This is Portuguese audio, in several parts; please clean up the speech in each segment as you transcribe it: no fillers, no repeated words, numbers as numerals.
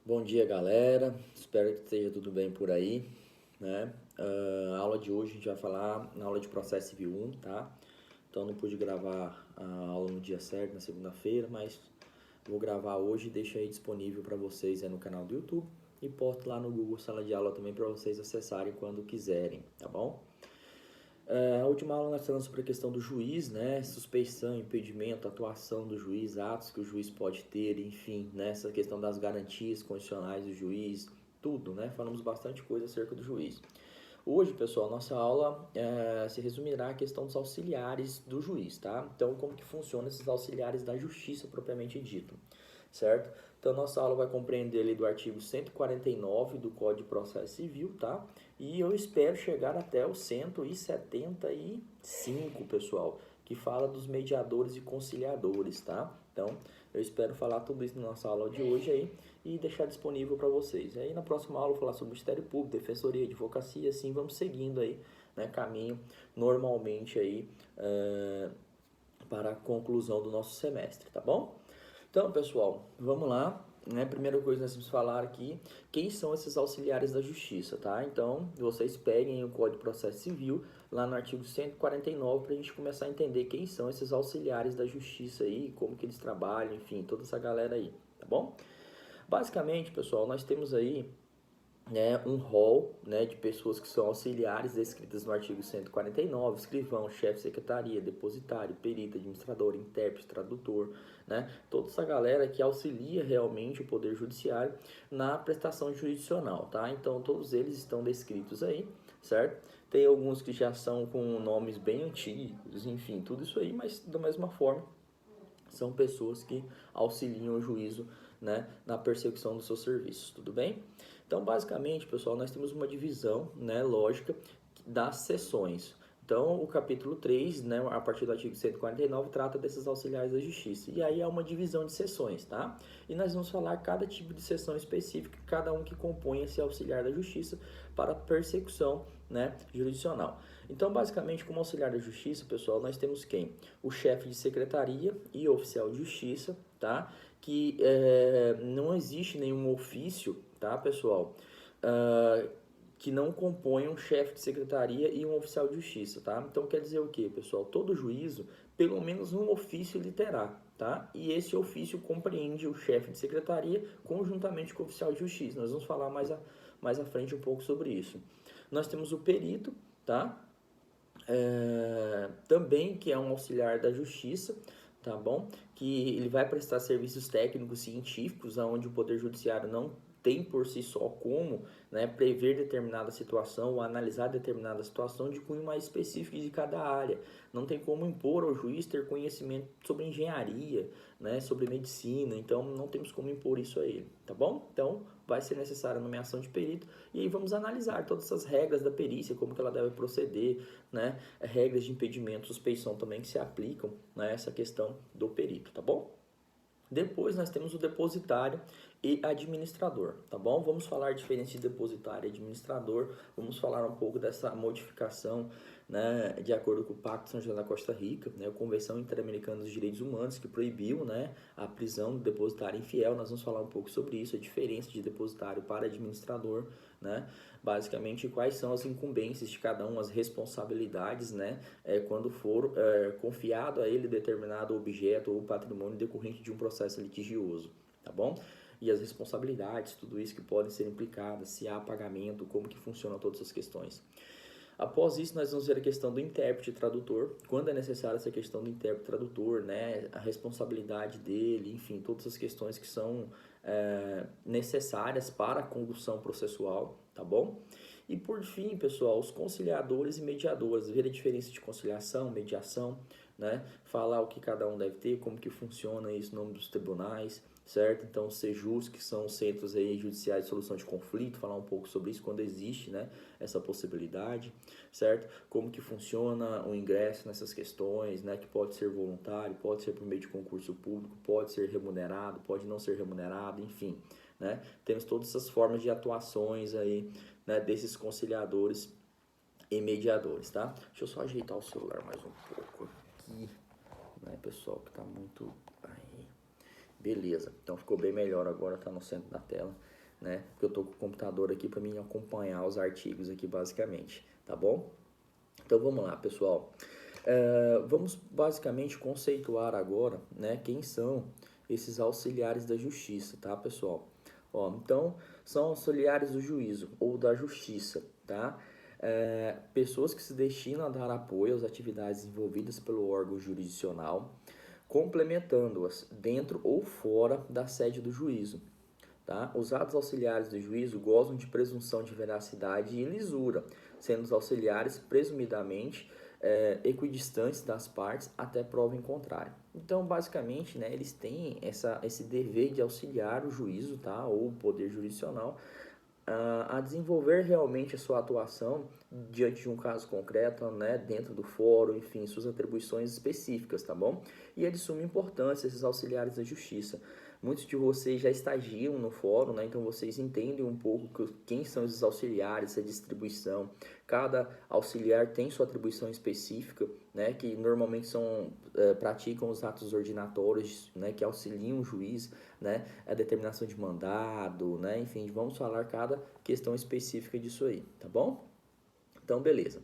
Bom dia, galera. Espero que esteja tudo bem por aí, né? A aula de hoje a gente vai falar na aula de processo civil 1, tá? Então não pude gravar a aula no dia certo, na segunda-feira, mas vou gravar hoje e deixo aí disponível para vocês aí no canal do YouTube e posto lá no Google Sala de Aula também para vocês acessarem quando quiserem, tá bom? A última aula nós falamos sobre a questão do juiz, né? Suspeição, impedimento, atuação do juiz, atos que o juiz pode ter, enfim, né? Essa questão das garantias constitucionais do juiz, tudo, né? Falamos bastante coisa acerca do juiz. Hoje, pessoal, nossa aula se resumirá à questão dos auxiliares do juiz, tá? Então, como que funcionam esses auxiliares da justiça propriamente dito, certo? Então, nossa aula vai compreender ali do artigo 149 do Código de Processo Civil, tá? E eu espero chegar até o 175, pessoal, que fala dos mediadores e conciliadores, tá? Então, eu espero falar tudo isso na nossa aula de hoje aí e deixar disponível para vocês. Aí na próxima aula eu vou falar sobre Ministério Público, Defensoria, Advocacia, assim vamos seguindo aí, né, caminho normalmente aí para a conclusão do nosso semestre, tá bom? Então, pessoal, vamos lá. Né? Primeira coisa que nós vamos falar aqui, quem são esses auxiliares da justiça, tá? Então, vocês peguem o Código de Processo Civil, lá no artigo 149, para a gente começar a entender quem são esses auxiliares da justiça aí, como que eles trabalham, enfim, toda essa galera aí, tá bom? Basicamente, pessoal, nós temos aí um rol, né, de pessoas que são auxiliares descritas no artigo 149, escrivão, chefe de secretaria, depositário, perito, administrador, intérprete, tradutor, né, toda essa galera que auxilia realmente o Poder Judiciário na prestação jurisdicional, tá? Então, todos eles estão descritos aí, certo? Tem alguns que já são com nomes bem antigos, enfim, tudo isso aí, mas da mesma forma, são pessoas que auxiliam o juízo, né, na persecução dos seus serviços, tudo bem? Então, basicamente, pessoal, nós temos uma divisão, né, lógica das seções. Então, o capítulo 3, né, a partir do artigo 149, trata desses auxiliares da justiça. E aí há uma divisão de seções, tá? E nós vamos falar cada tipo de seção específica, cada um que compõe esse auxiliar da justiça para persecução, né, jurisdicional. Então, basicamente, como auxiliar da justiça, pessoal, nós temos quem? O chefe de secretaria e oficial de justiça, tá? Que não existe nenhum ofício, tá, pessoal? Que não compõe um chefe de secretaria e um oficial de justiça, tá? Então quer dizer o que, pessoal? Todo juízo, pelo menos um ofício ele terá, tá? E esse ofício compreende o chefe de secretaria conjuntamente com o oficial de justiça. Nós vamos falar mais à frente um pouco sobre isso. Nós temos o perito, tá? Também que é um auxiliar da justiça, tá bom? Que ele vai prestar serviços técnicos científicos, onde o Poder Judiciário não tem por si só como, né, prever determinada situação ou analisar determinada situação de cunho mais específico de cada área. Não tem como impor ao juiz ter conhecimento sobre engenharia, né, sobre medicina, então não temos como impor isso a ele, tá bom? Então vai ser necessária a nomeação de perito e aí vamos analisar todas essas regras da perícia, como que ela deve proceder, né, regras de impedimento, suspeição também que se aplicam nessa questão do perito, tá bom? Depois nós temos o depositário e administrador, tá bom? Vamos falar a diferença de depositário e administrador, vamos falar um pouco dessa modificação, né, de acordo com o Pacto São José da Costa Rica, né, a Convenção Interamericana dos Direitos Humanos, que proibiu, né, a prisão do depositário infiel. Nós vamos falar um pouco sobre isso, a diferença de depositário para administrador, né, basicamente quais são as incumbências de cada um, as responsabilidades, né, quando for confiado a ele determinado objeto ou patrimônio decorrente de um processo litigioso, tá bom? E as responsabilidades, tudo isso que podem ser implicadas, se há pagamento, como que funcionam todas essas questões. Após isso, nós vamos ver a questão do intérprete e tradutor, quando é necessária essa questão do intérprete e tradutor, né, a responsabilidade dele, enfim, todas as questões que são necessárias para a condução processual, tá bom? E por fim, pessoal, os conciliadores e mediadores, ver a diferença de conciliação, mediação, né, falar o que cada um deve ter, como que funciona isso no nome dos tribunais, certo? Então, os CEJUs, que são os Centros aí Judiciais de Solução de Conflito, falar um pouco sobre isso quando existe, né, essa possibilidade, certo? Como que funciona o ingresso nessas questões, né, que pode ser voluntário, pode ser por meio de concurso público, pode ser remunerado, pode não ser remunerado, enfim, né? Temos todas essas formas de atuações aí, né, desses conciliadores e mediadores, tá? Deixa eu só ajeitar o celular mais um pouco aqui, né, pessoal, que tá muito aí. Beleza, então ficou bem melhor agora, tá no centro da tela, né? Porque eu tô com o computador aqui para mim acompanhar os artigos aqui basicamente, tá bom? Então vamos lá, pessoal. Vamos basicamente conceituar agora, né, quem são esses auxiliares da justiça, tá, pessoal? Ó, então, são auxiliares do juízo ou da justiça, tá? Pessoas que se destinam a dar apoio às atividades envolvidas pelo órgão jurisdicional, complementando-as dentro ou fora da sede do juízo. Tá? Os atos auxiliares do juízo gozam de presunção de veracidade e lisura, sendo os auxiliares presumidamente equidistantes das partes até prova em contrário. Então, basicamente, né, eles têm esse dever de auxiliar o juízo, tá, ou o poder jurisdicional, a desenvolver realmente a sua atuação diante de um caso concreto, né, dentro do fórum, enfim, suas atribuições específicas, tá bom? E é de suma importância esses auxiliares da justiça. Muitos de vocês já estagiam no fórum, né, então vocês entendem um pouco quem são esses auxiliares, essa distribuição. Cada auxiliar tem sua atribuição específica, né, que normalmente praticam os atos ordinatórios, né, que auxiliam o juiz, né, a determinação de mandado, né, enfim, vamos falar cada questão específica disso aí, tá bom? Então, beleza.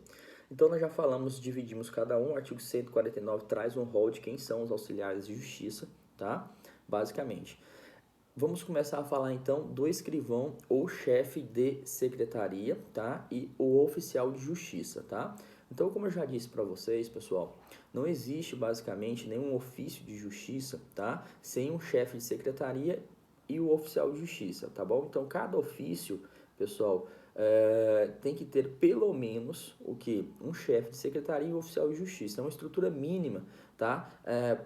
Então, nós já falamos, dividimos cada um, o artigo 149 traz um rol de quem são os auxiliares de justiça, tá? Basicamente. Vamos começar a falar então do escrivão ou chefe de secretaria, tá? E o oficial de justiça, tá? Então, como eu já disse para vocês, pessoal, não existe basicamente nenhum ofício de justiça, tá? Sem um chefe de secretaria e o oficial de justiça, tá bom? Então, cada ofício, pessoal, tem que ter pelo menos o que? Um chefe de secretaria e um oficial de justiça. É uma estrutura mínima, tá?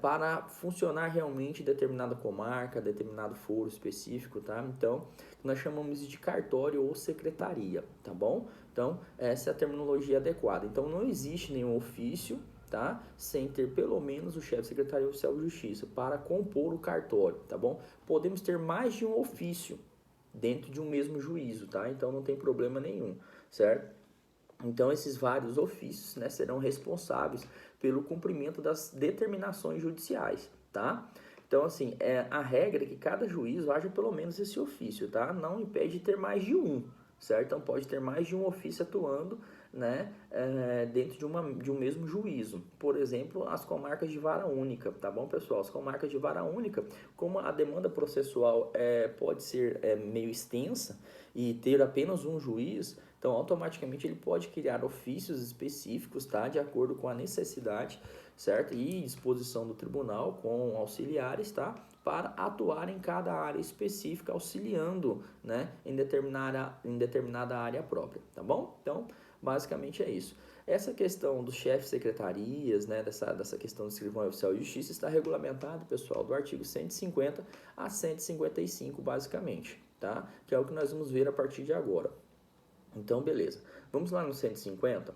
Para funcionar realmente determinada comarca, determinado foro específico, tá? Então, nós chamamos de cartório ou secretaria, tá bom? Então, essa é a terminologia adequada. Então, não existe nenhum ofício, tá? Sem ter pelo menos o chefe de secretaria e o oficial de justiça para compor o cartório, tá bom? Podemos ter mais de um ofício dentro de um mesmo juízo, tá? Então, não tem problema nenhum, certo? Então, esses vários ofícios, né, serão responsáveis pelo cumprimento das determinações judiciais, tá? Então, assim, a regra é que cada juízo haja pelo menos esse ofício, tá? Não impede de ter mais de um, certo? Então, pode ter mais de um ofício atuando, né, dentro de um mesmo juízo. Por exemplo, as comarcas de vara única, tá bom, pessoal? As comarcas de vara única, como a demanda processual pode ser meio extensa e ter apenas um juiz, então automaticamente ele pode criar ofícios específicos, tá, de acordo com a necessidade, certo? E disposição do tribunal com auxiliares, tá, para atuar em cada área específica, auxiliando, né, em determinada área própria, tá bom? Então, basicamente é isso. Essa questão dos chefes de secretarias, né, dessa questão do escrivão oficial de justiça está regulamentada, pessoal, do artigo 150 a 155, basicamente, tá? Que é o que nós vamos ver a partir de agora. Então, beleza. Vamos lá no 150.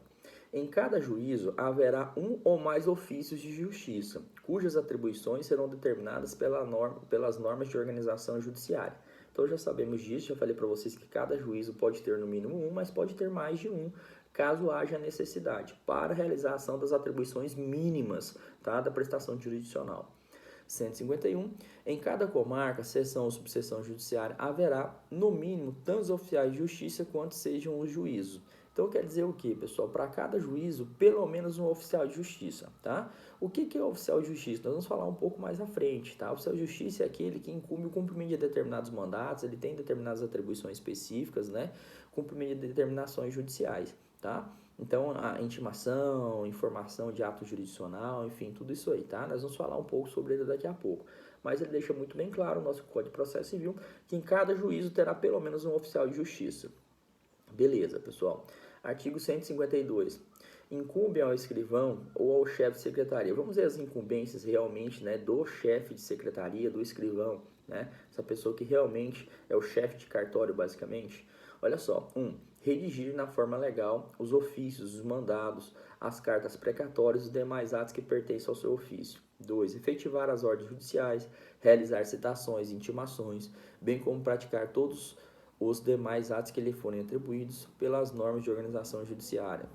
Em cada juízo haverá um ou mais ofícios de justiça, cujas atribuições serão determinadas pelas normas de organização judiciária. Então já sabemos disso, já falei para vocês que cada juízo pode ter no mínimo um, mas pode ter mais de um, caso haja necessidade, para a realização das atribuições mínimas, tá, da prestação jurisdicional. 151. Em cada comarca, seção ou subseção judiciária, haverá, no mínimo, tantos oficiais de justiça quanto sejam os juízos. Então, quer dizer o que, pessoal? Para cada juízo, pelo menos um oficial de justiça, tá? O que é o oficial de justiça? Nós vamos falar um pouco mais à frente, tá? O oficial de justiça é aquele que incumbe o cumprimento de determinados mandatos, ele tem determinadas atribuições específicas, né? Cumprimento de determinações judiciais, tá? Então, a intimação, informação de ato jurisdicional, enfim, tudo isso aí, tá? Nós vamos falar um pouco sobre ele daqui a pouco. Mas ele deixa muito bem claro, o nosso Código de Processo Civil, que em cada juízo terá pelo menos um oficial de justiça. Beleza, pessoal. Artigo 152. Incumbe ao escrivão ou ao chefe de secretaria. Vamos ver as incumbências realmente, né, do chefe de secretaria, do escrivão, né? Essa pessoa que realmente é o chefe de cartório, basicamente. Olha só. 1. Redigir na forma legal os ofícios, os mandados, as cartas precatórias e os demais atos que pertencem ao seu ofício. 2. Efetivar as ordens judiciais, realizar citações, intimações, bem como praticar todos os demais atos que lhe forem atribuídos pelas normas de organização judiciária.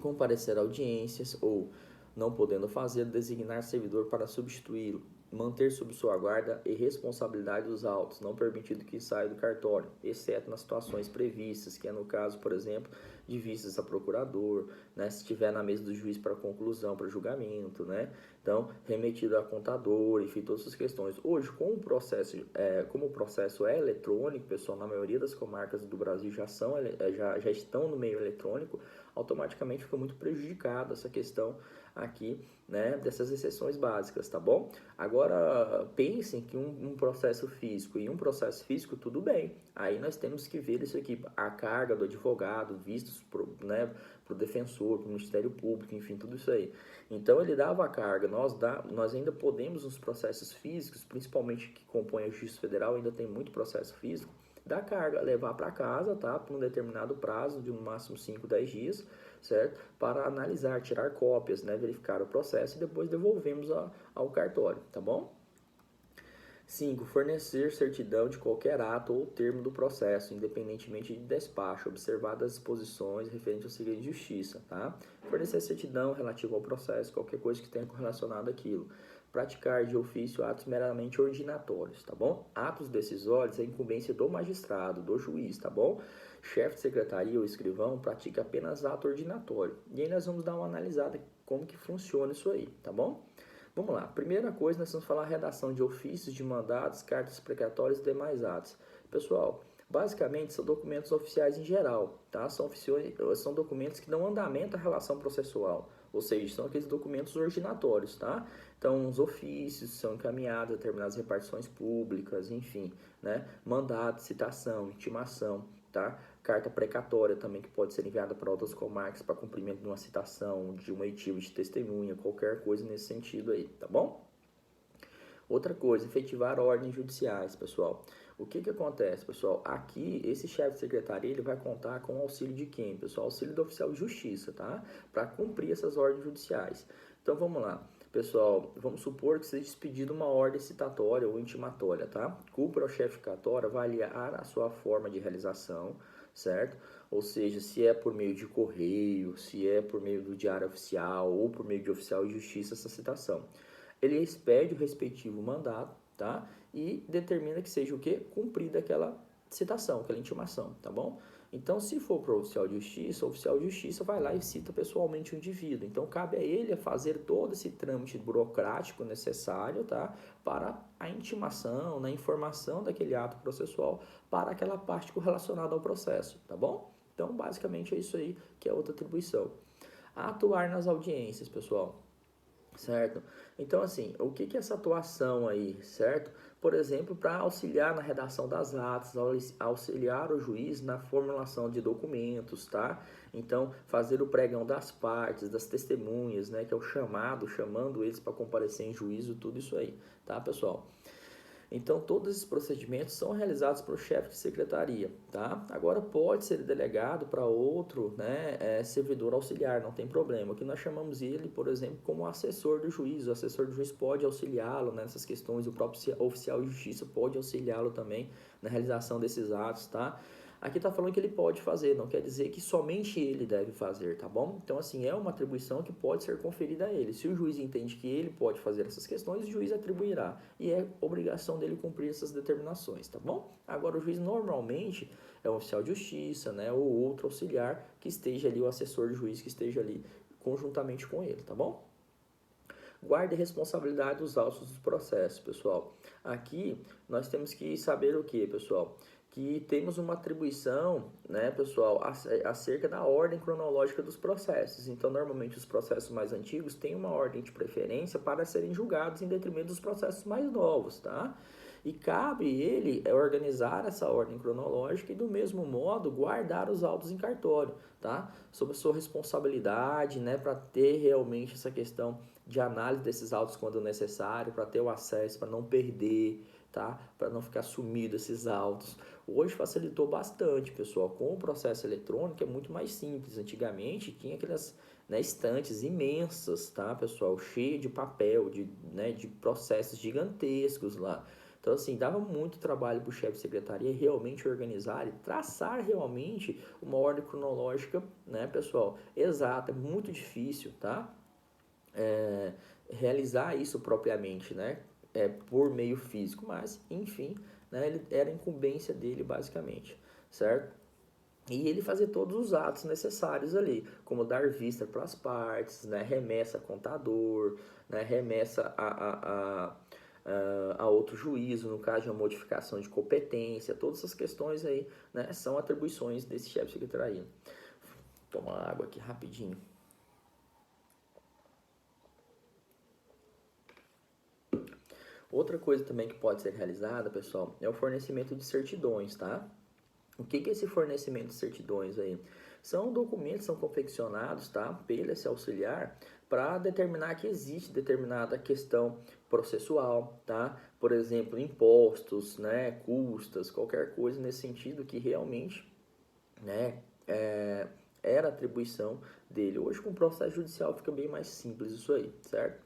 Comparecer a audiências ou, não podendo fazer, designar servidor para substituí-lo. manter sob sua guarda e responsabilidade os autos, não permitido que saia do cartório, exceto nas situações previstas, que é no caso, por exemplo, de vistas a procurador, né, se estiver na mesa do juiz para conclusão, para julgamento, né, então remetido a contador, enfim, todas essas questões. Hoje, com o processo, como o processo é eletrônico, pessoal, na maioria das comarcas do Brasil já estão no meio eletrônico, automaticamente fica muito prejudicada essa questão aqui, né, dessas exceções básicas, tá bom? Agora, pensem que um processo físico e um processo físico, tudo bem. Aí nós temos que ver isso aqui, a carga do advogado, vistos né, para o defensor, para o Ministério Público, enfim, tudo isso aí. Então, ele dava a carga. Nós ainda podemos, nos processos físicos, principalmente que compõem a Justiça Federal, ainda tem muito processo físico, da carga, levar para casa, tá? Por um determinado prazo, de no máximo 5, 10 dias, certo? Para analisar, tirar cópias, né? Verificar o processo e depois devolvemos ao cartório, tá bom? 5. Fornecer certidão de qualquer ato ou termo do processo, independentemente de despacho, observadas as disposições referentes ao segredo de justiça, tá? Fornecer certidão relativa ao processo, qualquer coisa que tenha correlacionado àquilo. Praticar de ofício atos meramente ordinatórios, tá bom? Atos decisórios é incumbência do magistrado, do juiz, tá bom? Chefe de secretaria ou escrivão pratica apenas ato ordinatório. E aí nós vamos dar uma analisada como que funciona isso aí, tá bom? Vamos lá, primeira coisa, nós vamos falar a redação de ofícios, de mandados, cartas precatórias e demais atos. Pessoal, basicamente são documentos oficiais em geral, tá? São documentos que dão andamento à relação processual, ou seja, são aqueles documentos originatórios, tá? Então, os ofícios são encaminhados a determinadas repartições públicas, enfim, né? Mandato, citação, intimação, tá? Carta precatória também, que pode ser enviada para outras comarcas para cumprimento de uma citação, de uma oitiva de testemunha, qualquer coisa nesse sentido aí, tá bom? Outra coisa, efetivar ordens judiciais, pessoal. O que acontece, pessoal? Aqui, esse chefe de secretaria, ele vai contar com o auxílio de quem, pessoal? Auxílio do oficial de justiça, tá? Para cumprir essas ordens judiciais. Então, vamos lá. Pessoal, vamos supor que seja expedida uma ordem citatória ou intimatória, tá? Cumpra ao chefe de cartório avaliar a sua forma de realização, certo? Ou seja, se é por meio de correio, se é por meio do diário oficial ou por meio de oficial de justiça essa citação. Ele expede o respectivo mandato, tá? E determina que seja o quê? Cumprida aquela citação, aquela intimação, tá bom? Então, se for para o oficial de justiça vai lá e cita pessoalmente o indivíduo. Então, cabe a ele fazer todo esse trâmite burocrático necessário, tá? Para a intimação, na informação daquele ato processual para aquela parte correlacionada ao processo, tá bom? Então, basicamente é isso aí que é outra atribuição. Atuar nas audiências, pessoal. Certo? Então, assim, o que é essa atuação aí, certo? Por exemplo, para auxiliar na redação das atas, auxiliar o juiz na formulação de documentos, tá? Então, fazer o pregão das partes, das testemunhas, né? Que é o chamando eles para comparecer em juízo, tudo isso aí, tá, pessoal? Então, todos esses procedimentos são realizados pelo chefe de secretaria, tá? Agora, pode ser delegado para outro, né, servidor auxiliar, não tem problema. Aqui nós chamamos ele, por exemplo, como assessor do juiz. O assessor do juiz pode auxiliá-lo nessas questões, o próprio oficial de justiça pode auxiliá-lo também na realização desses atos, tá? Aqui está falando que ele pode fazer, não quer dizer que somente ele deve fazer, tá bom? Então, assim, é uma atribuição que pode ser conferida a ele. Se o juiz entende que ele pode fazer essas questões, o juiz atribuirá. E é obrigação dele cumprir essas determinações, tá bom? Agora, o juiz normalmente é um oficial de justiça, né? Ou outro auxiliar que esteja ali, o assessor de juiz que esteja ali conjuntamente com ele, tá bom? Guarda e responsabilidade dos autos dos processos, pessoal. Aqui nós temos que saber o que, pessoal? Que temos uma atribuição, né, pessoal, acerca da ordem cronológica dos processos. Então, normalmente, os processos mais antigos têm uma ordem de preferência para serem julgados em detrimento dos processos mais novos, tá? E cabe ele organizar essa ordem cronológica e, do mesmo modo, guardar os autos em cartório, tá? Sob a sua responsabilidade, né, para ter realmente essa questão de análise desses autos quando necessário, para ter o acesso, para não perder, tá? Para não ficar sumido esses autos. Hoje facilitou bastante, pessoal. Com o processo eletrônico é muito mais simples. Antigamente tinha aquelas, né, estantes imensas, tá, pessoal? Cheio de papel, de processos gigantescos lá. Então, assim, dava muito trabalho para o chefe de secretaria realmente organizar e traçar realmente uma ordem cronológica, né, pessoal, exata. É muito difícil, tá? Realizar isso propriamente, né? por meio físico, mas, enfim, né, ele era incumbência dele, basicamente, certo? E ele fazer todos os atos necessários ali, como dar vista para as partes, né, remessa a contador, né, remessa a outro juízo, no caso de uma modificação de competência, todas essas questões aí, né, são atribuições desse chefe de secretaria. Toma água aqui rapidinho. Outra coisa também que pode ser realizada, pessoal, é o fornecimento de certidões, tá? O que é esse fornecimento de certidões aí? São documentos que são confeccionados, tá, pelo esse auxiliar para determinar que existe determinada questão processual, tá? Por exemplo, impostos, né, custas, qualquer coisa nesse sentido que realmente, né, era atribuição dele. Hoje com o processo judicial fica bem mais simples isso aí, certo?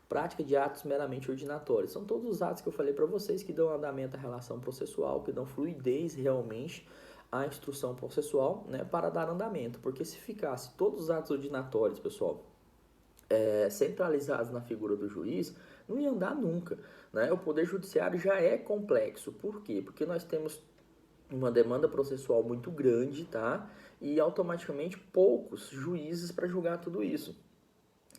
Prática de atos meramente ordinatórios. São todos os atos que eu falei para vocês que dão andamento à relação processual, que dão fluidez realmente à instrução processual, né, para dar andamento. Porque se ficasse todos os atos ordinatórios, pessoal, centralizados na figura do juiz, não ia andar nunca, né? O Poder Judiciário já é complexo. Por quê? Porque nós temos uma demanda processual muito grande, tá? E automaticamente poucos juízes para julgar tudo isso.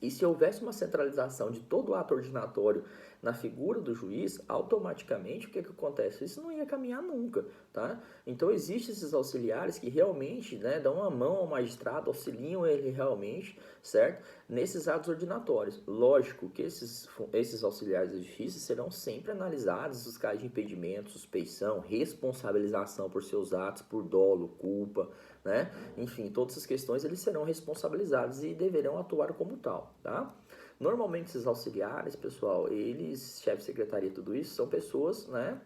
E se houvesse uma centralização de todo o ato ordinatório na figura do juiz, automaticamente o que acontece? Isso não ia caminhar nunca, tá? Então existem esses auxiliares que realmente, né, dão uma mão ao magistrado, auxiliam ele realmente, certo? Nesses atos ordinatórios. Lógico que esses auxiliares da justiça serão sempre analisados os casos de impedimento, suspeição, responsabilização por seus atos, por dolo, culpa, né? Enfim, todas essas questões eles serão responsabilizados e deverão atuar como tal, tá? Normalmente esses auxiliares, pessoal, eles, chefe de secretaria, tudo isso, são pessoas, né,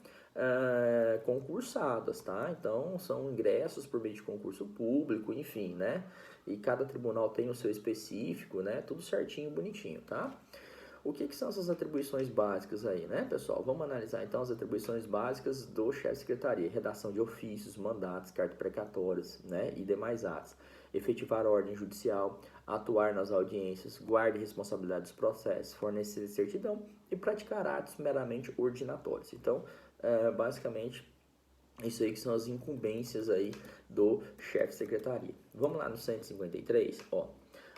concursadas, tá? Então, são ingressos por meio de concurso público, enfim, né? E cada tribunal tem o seu específico, né? Tudo certinho, bonitinho, tá? O que são essas atribuições básicas aí, né, pessoal? Vamos analisar então as atribuições básicas do chefe de secretaria: redação de ofícios, mandatos, cartas precatórias, né, e demais atos. Efetivar a ordem judicial, atuar nas audiências, guarda e responsabilidade dos processos, fornecer certidão e praticar atos meramente ordinatórios. Então, basicamente, isso aí que são as incumbências aí do chefe de secretaria. Vamos lá no 153, ó.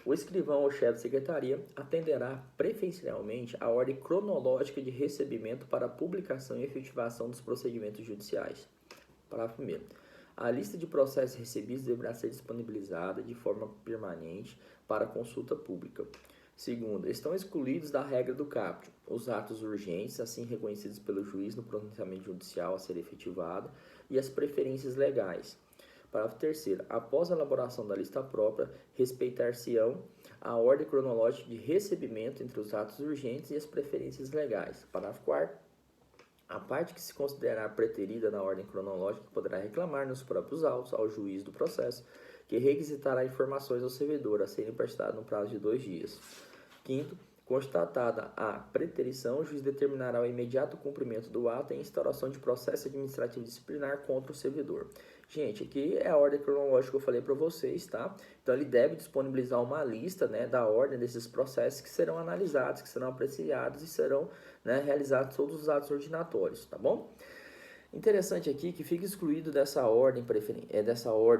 O escrivão ou chefe de secretaria atenderá preferencialmente à ordem cronológica de recebimento para publicação e efetivação dos procedimentos judiciais. Parágrafo 1º. A lista de processos recebidos deverá ser disponibilizada de forma permanente para consulta pública. Segundo, estão excluídos da regra do caput os atos urgentes, assim reconhecidos pelo juiz no pronunciamento judicial a ser efetivado, e as preferências legais. Parágrafo 3º. Após a elaboração da lista própria, respeitar-se-ão a ordem cronológica de recebimento entre os atos urgentes e as preferências legais. Parágrafo 4º. A parte que se considerar preterida na ordem cronológica poderá reclamar nos próprios autos ao juiz do processo, que requisitará informações ao servidor a serem prestadas no prazo de 2 dias. Quinto, constatada a preterição, o juiz determinará o imediato cumprimento do ato e a instauração de processo administrativo disciplinar contra o servidor. Gente, aqui é a ordem cronológica que eu falei para vocês, tá? Então, ele deve disponibilizar uma lista, né, da ordem desses processos que serão analisados, que serão apreciados e serão, né, realizados todos os atos ordinatórios, tá bom? Interessante aqui que fica excluído dessa ordem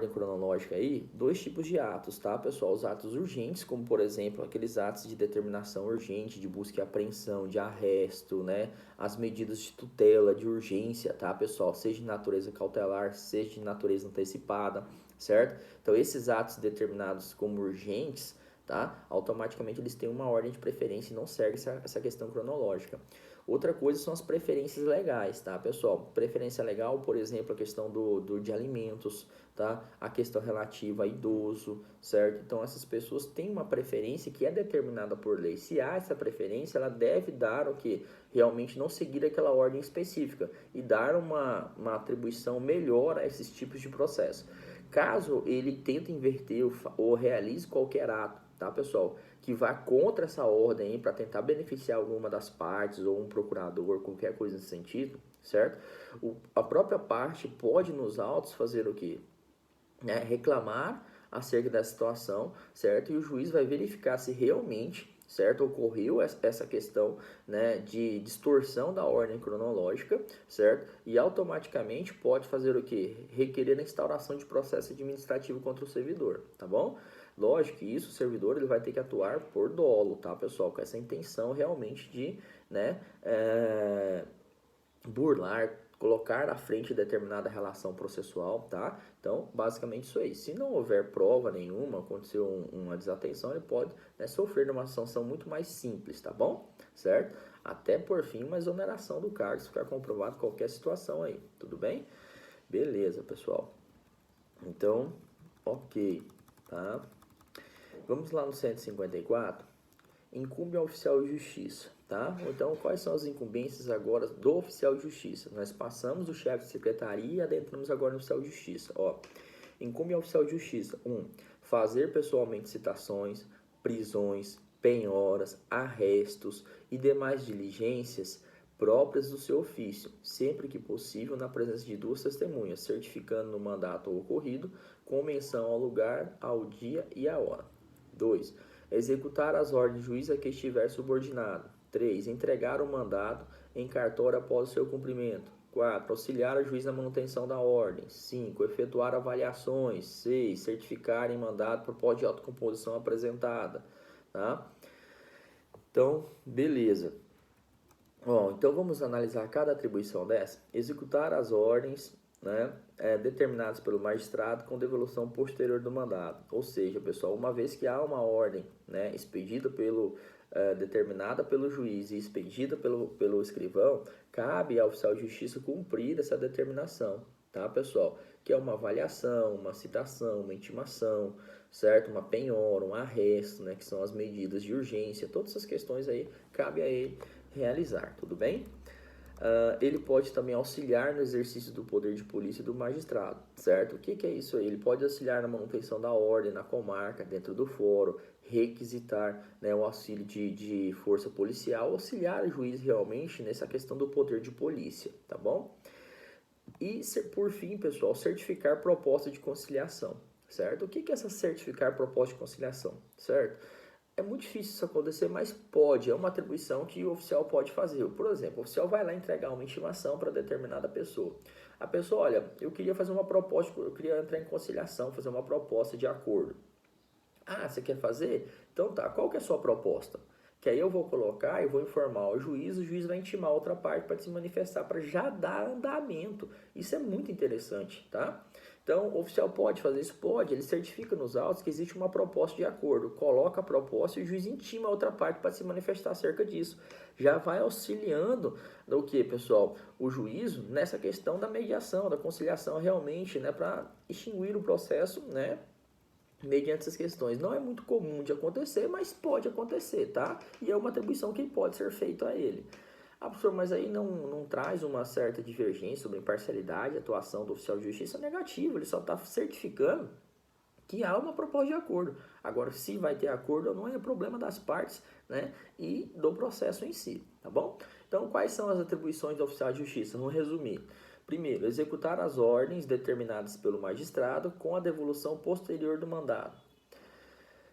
cronológica aí, 2 tipos de atos, tá, pessoal? Os atos urgentes, como por exemplo, aqueles atos de determinação urgente, de busca e apreensão, de arresto, né? As medidas de tutela, de urgência, tá, pessoal? Seja de natureza cautelar, seja de natureza antecipada, certo? Então, esses atos determinados como urgentes, tá? Automaticamente eles têm uma ordem de preferência e não segue essa questão cronológica. Outra coisa são as preferências legais, tá, pessoal? Preferência legal, por exemplo, a questão de alimentos, tá? A questão relativa a idoso, certo? Então, essas pessoas têm uma preferência que é determinada por lei. Se há essa preferência, ela deve dar o que? Realmente não seguir aquela ordem específica e dar uma atribuição melhor a esses tipos de processo. Caso ele tente inverter ou realize qualquer ato, tá, pessoal, que vá contra essa ordem para tentar beneficiar alguma das partes ou um procurador, qualquer coisa nesse sentido, certo? A própria parte pode nos autos fazer o quê? Reclamar acerca da situação, certo? E o juiz vai verificar se realmente certo? Ocorreu essa questão, né, de distorção da ordem cronológica, certo? E automaticamente pode fazer o quê? Requerer a instauração de processo administrativo contra o servidor, tá bom? Lógico que isso, o servidor ele vai ter que atuar por dolo, tá, pessoal? Com essa intenção realmente de, né, burlar, colocar à frente determinada relação processual, tá? Então, basicamente isso aí. Se não houver prova nenhuma, aconteceu uma desatenção, ele pode, né, sofrer uma sanção muito mais simples, tá bom? Certo? Até por fim, uma exoneração do cargo, se ficar comprovado qualquer situação aí, tudo bem? Beleza, pessoal. Então, ok, tá? Vamos lá no 154. Incumbe ao oficial de justiça, tá? Então, quais são as incumbências agora do oficial de justiça? Nós passamos do chefe de secretaria e adentramos agora no oficial de justiça. Ó, incumbe ao oficial de justiça: 1. Fazer pessoalmente citações, prisões, penhoras, arrestos e demais diligências próprias do seu ofício, sempre que possível na presença de duas testemunhas, certificando no mandato o ocorrido, com menção ao lugar, ao dia e à hora. 2. Executar as ordens do juiz a que estiver subordinado. 3. Entregar o mandado em cartório após o seu cumprimento. 4. Auxiliar o juiz na manutenção da ordem. 5. Efetuar avaliações. 6. Certificar em mandado proposta de autocomposição apresentada. Tá? Então, beleza. Bom, então vamos analisar cada atribuição dessa. Executar as ordens, né, determinadas pelo magistrado com devolução posterior do mandado. Ou seja, pessoal, uma vez que há uma ordem, né, expedida determinada pelo juiz e expedida pelo escrivão, cabe ao oficial de justiça cumprir essa determinação, tá, pessoal? Que é uma avaliação, uma citação, uma intimação, certo? Uma penhora, um arresto, né, que são as medidas de urgência, todas essas questões aí cabe a ele realizar, tudo bem? Ele pode também auxiliar no exercício do poder de polícia do magistrado, certo? O que é isso aí? Ele pode auxiliar na manutenção da ordem na comarca, dentro do fórum, requisitar, né, o auxílio de força policial, auxiliar o juiz realmente nessa questão do poder de polícia, tá bom? E, por fim, pessoal, certificar proposta de conciliação, certo? O que é essa certificar proposta de conciliação, certo? É muito difícil isso acontecer, mas pode, é uma atribuição que o oficial pode fazer. Por exemplo, o oficial vai lá entregar uma intimação para determinada pessoa. A pessoa, olha, eu queria fazer uma proposta, eu queria entrar em conciliação, fazer uma proposta de acordo. Ah, você quer fazer? Então tá, qual que é a sua proposta? Que aí eu vou colocar e vou informar o juiz vai intimar a outra parte para se manifestar, para já dar andamento. Isso é muito interessante, tá? Então, o oficial pode fazer isso? Pode, ele certifica nos autos que existe uma proposta de acordo, coloca a proposta e o juiz intima a outra parte para se manifestar acerca disso. Já vai auxiliando o que, pessoal? O juízo nessa questão da mediação, da conciliação realmente, né, para extinguir o processo, né, mediante essas questões. Não é muito comum de acontecer, mas pode acontecer, tá? E é uma atribuição que pode ser feita a ele. Ah, professor, mas aí não traz uma certa divergência sobre imparcialidade, atuação do oficial de justiça? Negativo, ele só está certificando que há uma proposta de acordo. Agora, se vai ter acordo ou não é problema das partes, né, e do processo em si, tá bom? Então, quais são as atribuições do oficial de justiça? Vamos resumir. Primeiro, executar as ordens determinadas pelo magistrado com a devolução posterior do mandado.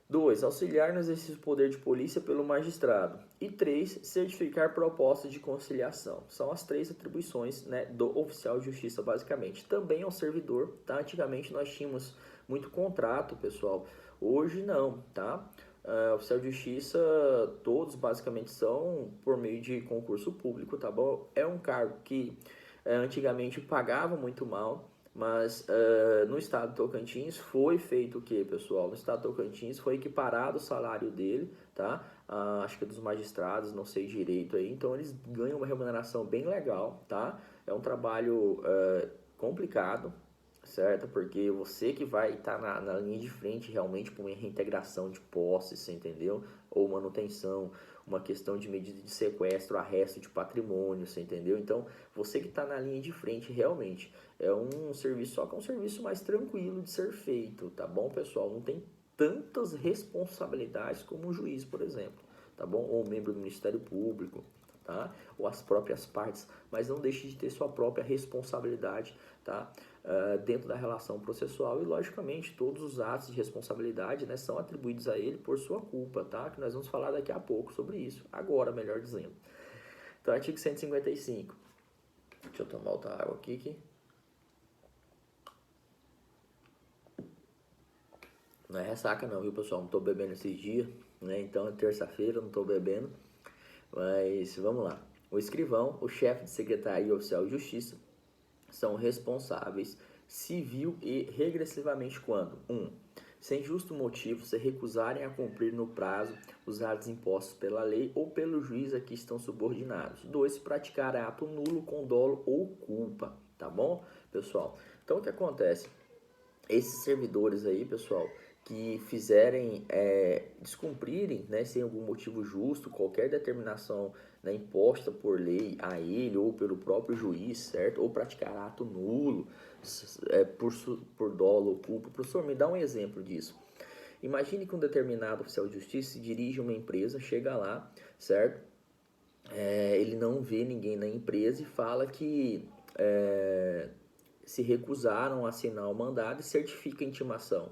2. Auxiliar no exercício do poder de polícia pelo magistrado. E 3. Certificar propostas de conciliação. São as 3 atribuições, né, do oficial de justiça, basicamente. Também ao servidor, tá? Antigamente nós tínhamos muito contrato, pessoal. Hoje não, tá? Oficial de justiça, todos basicamente são por meio de concurso público, tá bom? É um cargo que antigamente pagava muito mal, mas no estado de Tocantins foi feito o que, pessoal? No estado de Tocantins foi equiparado o salário dele, tá? Acho que é dos magistrados, não sei direito aí. Então eles ganham uma remuneração bem legal, tá? É um trabalho complicado, certo? Porque você que vai estar na linha de frente realmente para uma reintegração de posses, você entendeu? Ou manutenção, uma questão de medida de sequestro, arresto de patrimônio, você entendeu? Então, você que está na linha de frente realmente é um serviço, só que é um serviço mais tranquilo de ser feito, tá bom, pessoal? Não tem tantas responsabilidades como um juiz, por exemplo, tá bom? Ou um membro do Ministério Público, tá? Ou as próprias partes, mas não deixe de ter sua própria responsabilidade, tá? Dentro da relação processual e, logicamente, todos os atos de responsabilidade, né, são atribuídos a ele por sua culpa, tá? Que nós vamos falar daqui a pouco sobre isso, agora, melhor dizendo. Então, artigo 155. Deixa eu tomar outra água aqui. Não é ressaca não, viu, pessoal? Não tô bebendo esses dias, né? Então, é terça-feira, não tô bebendo. Mas, vamos lá. O escrivão, o chefe de secretaria oficial de justiça, são responsáveis civil e regressivamente quando 1. Sem justo motivo se recusarem a cumprir no prazo os atos impostos pela lei ou pelo juiz a que estão subordinados. 2. Se praticar ato nulo com dolo ou culpa, tá bom, pessoal? Então, o que acontece? Esses servidores aí, pessoal, que fizerem, descumprirem, né, sem algum motivo justo, qualquer determinação, né, imposta por lei a ele ou pelo próprio juiz, certo? Ou praticar ato nulo, por dolo ou culpa. Professor, me dá um exemplo disso. Imagine que um determinado oficial de justiça se dirige a uma empresa, chega lá, certo? Ele não vê ninguém na empresa e fala que se recusaram a assinar o mandado e certifica a intimação,